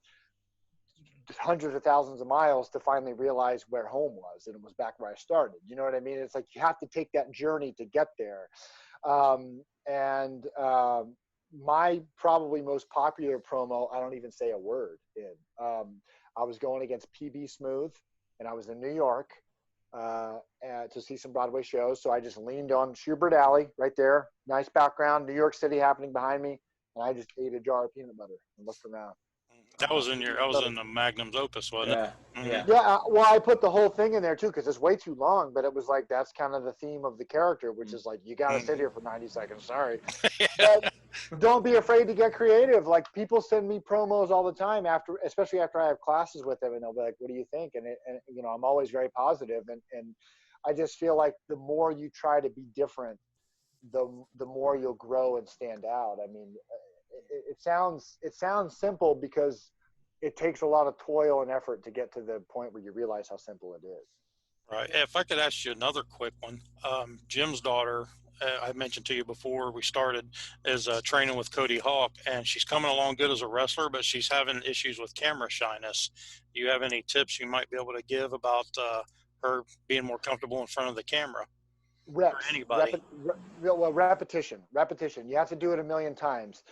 hundreds of thousands of miles to finally realize where home was. And it was back where I started. You know what I mean? It's like you have to take that journey to get there. My probably most popular promo, I don't even say a word in. I was going against PB Smooth, and I was in New York to see some Broadway shows. So I just leaned on Schubert Alley right there. Nice background, New York City happening behind me. And I just ate a jar of peanut butter and looked around. That was in the Magnum's Opus, wasn't it? Yeah. Yeah. Well, I put the whole thing in there too, because it's way too long, but it was like, that's kind of the theme of the character, which is like, you got to sit here for 90 seconds. Sorry. But don't be afraid to get creative. Like, people send me promos all the time especially after I have classes with them, and they'll be like, what do you think? And I'm always very positive. And I just feel like the more you try to be different, the more you'll grow and stand out. I mean, it sounds simple because it takes a lot of toil and effort to get to the point where you realize how simple it is. Right. If I could ask you another quick one, Jim's daughter, I mentioned to you before we started, is training with Cody Hawk, and she's coming along good as a wrestler, but she's having issues with camera shyness. Do you have any tips you might be able to give about her being more comfortable in front of the camera? Reps. For anybody. Repetition. You have to do it a million times.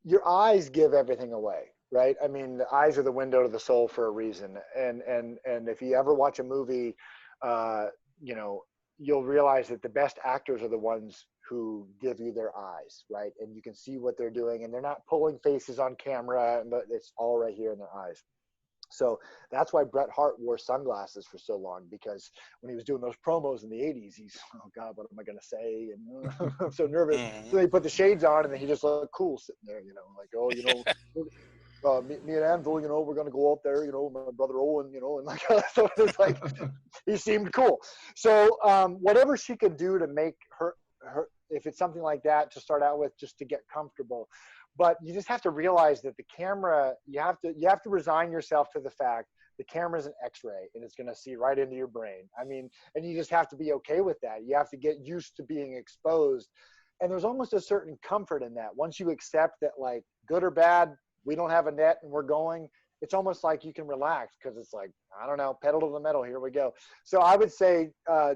Your eyes give everything away, right? I mean, the eyes are the window to the soul for a reason. And if you ever watch a movie, you'll realize that the best actors are the ones who give you their eyes, right? And you can see what they're doing, and they're not pulling faces on camera, but it's all right here in their eyes. So that's why Bret Hart wore sunglasses for so long, because when he was doing those promos in the 80s, he's, oh God, what am I going to say? And I'm so nervous. So he put the shades on, and then he just looked cool sitting there, like, oh, me and Anvil, we're going to go out there, my brother Owen, and like, so it's like, he seemed cool. So whatever she could do to make her, if it's something like that to start out with, just to get comfortable. But you just have to realize that the camera, you have to resign yourself to the fact the camera is an X-ray and it's going to see right into your brain. I mean, and you just have to be okay with that. You have to get used to being exposed. And there's almost a certain comfort in that. Once you accept that, like, good or bad, we don't have a net and we're going, it's almost like you can relax, because it's like, I don't know, pedal to the metal, here we go. So I would say,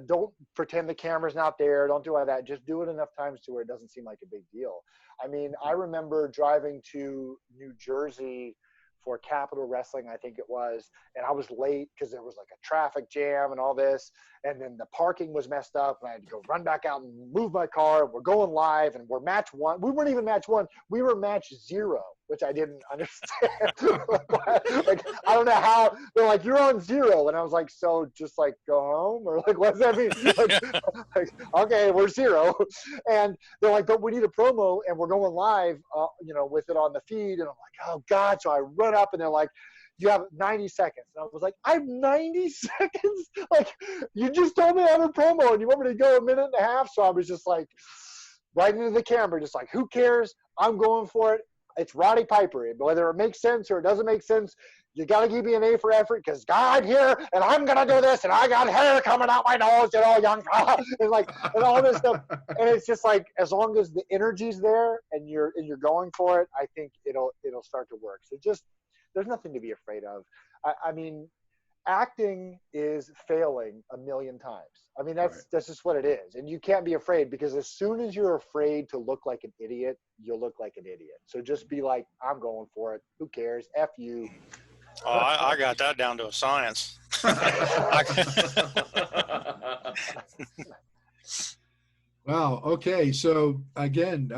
don't pretend the camera's not there. Don't do all that. Just do it enough times to where it doesn't seem like a big deal. I mean, I remember driving to New Jersey for Capitol Wrestling, I think it was, and I was late because there was like a traffic jam and all this, and then the parking was messed up, and I had to go run back out and move my car. We're going live, and we're match one. We weren't even match one. We were match 0, which I didn't understand. Like, I don't know how. They're like, you're on 0, and I was like, so just like go home, or like, what does that mean? Like, okay, we're 0, and they're like, but we need a promo, and we're going live, with it on the feed, and I'm like, oh God. So I run up, and they're like, you have 90 seconds. And I was like, I have 90 seconds? Like, you just told me I have a promo, and you want me to go a minute and a half? So I was just like, right into the camera, just like, who cares? I'm going for it. It's Roddy Piper. Whether it makes sense or it doesn't make sense, you got to give me an A for effort because God here and I'm gonna do this and I got hair coming out my nose, young and like and all this stuff. And it's just like as long as the energy's there and you're going for it, I think it'll start to work. So just there's nothing to be afraid of. I mean, acting is failing a million times. I mean, that's just what it is. And you can't be afraid because as soon as you're afraid to look like an idiot, you'll look like an idiot. So just be like, I'm going for it. Who cares? F you. Oh, I got that down to a science. Wow. Okay. So again,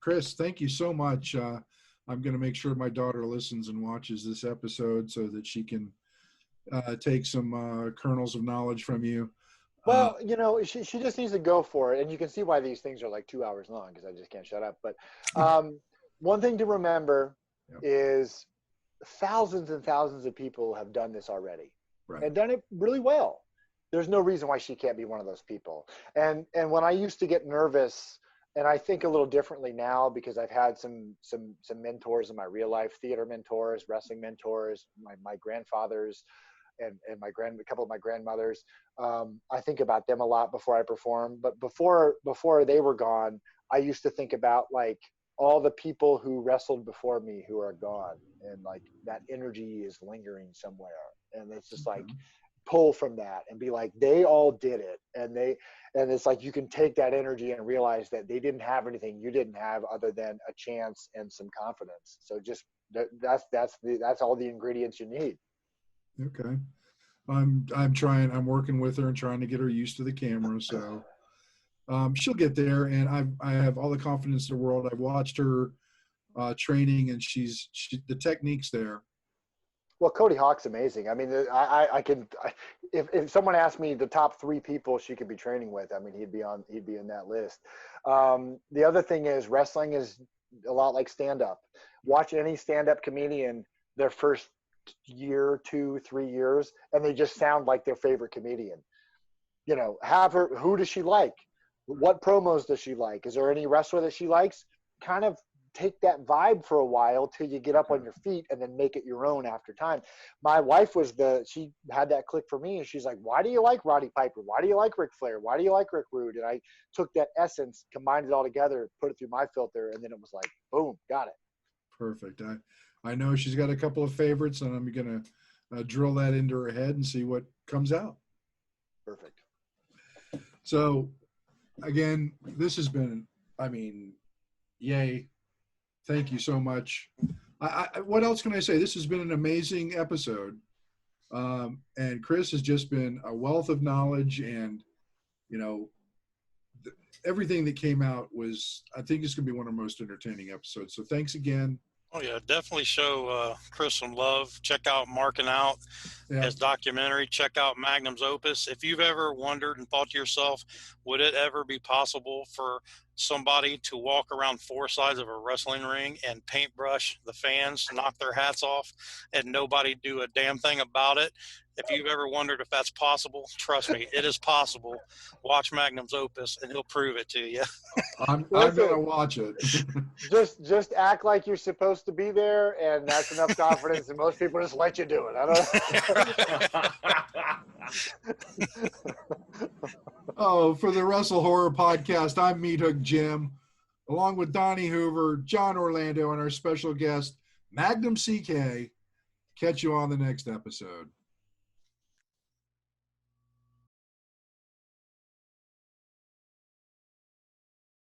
Chris, thank you so much. I'm going to make sure my daughter listens and watches this episode so that she can take some kernels of knowledge from you. Well, she just needs to go for it. And you can see why these things are like 2 hours long because I just can't shut up. But one thing to remember is thousands and thousands of people have done this already and done it really well. There's no reason why she can't be one of those people. And when I used to get nervous, and I think a little differently now because I've had some mentors in my real life, theater mentors, wrestling mentors, my grandfathers, and a couple of my grandmothers. I think about them a lot before I perform. But before they were gone, I used to think about like all the people who wrestled before me who are gone, and like that energy is lingering somewhere, and it's just like pull from that and be like, they all did it, and it's like you can take that energy and realize that they didn't have anything you didn't have other than a chance and some confidence. So just that's all the ingredients you need. Okay. I'm working with her and trying to get her used to the camera. So she'll get there, and I have all the confidence in the world. I've watched her training, and the technique's there. Well, Cody Hawk's amazing. I mean, if someone asked me the top 3 people she could be training with, I mean, he'd be in that list. The other thing is wrestling is a lot like stand-up. Watch any stand-up comedian their first year, 2, 3 years, and they just sound like their favorite comedian. Have her. Who does she like? What promos does she like? Is there any wrestler that she likes? Kind of take that vibe for a while till you get up on your feet and then make it your own after time. My wife she had that click for me, and she's like, why do you like Roddy Piper? Why do you like Ric Flair? Why do you like Rick Rude? And I took that essence, combined it all together, put it through my filter, and then it was like, boom, got it. Perfect. I know she's got a couple of favorites, and I'm going to drill that into her head and see what comes out. Perfect. So again, this has been, yay. Thank you so much. What else can I say? This has been an amazing episode. And Chris has just been a wealth of knowledge, and, everything that came out I think it's going to be one of the most entertaining episodes. So thanks again. Oh yeah, definitely show Chris some love. Check out Marking Out, his documentary. Check out Magnum's Opus. If you've ever wondered and thought to yourself, would it ever be possible for somebody to walk around 4 sides of a wrestling ring and paintbrush the fans, knock their hats off, and nobody do a damn thing about it? If you've ever wondered if that's possible, trust me, it is possible. Watch Magnum's Opus, and he'll prove it to you. I'm going to watch it. just act like you're supposed to be there, and that's enough confidence, and most people just let you do it. I don't know. Oh, for the WrestleHorror podcast, I'm Meat Hook Jim, along with Donnie Hoover, John Orlando, and our special guest, Magnum CK. Catch you on the next episode.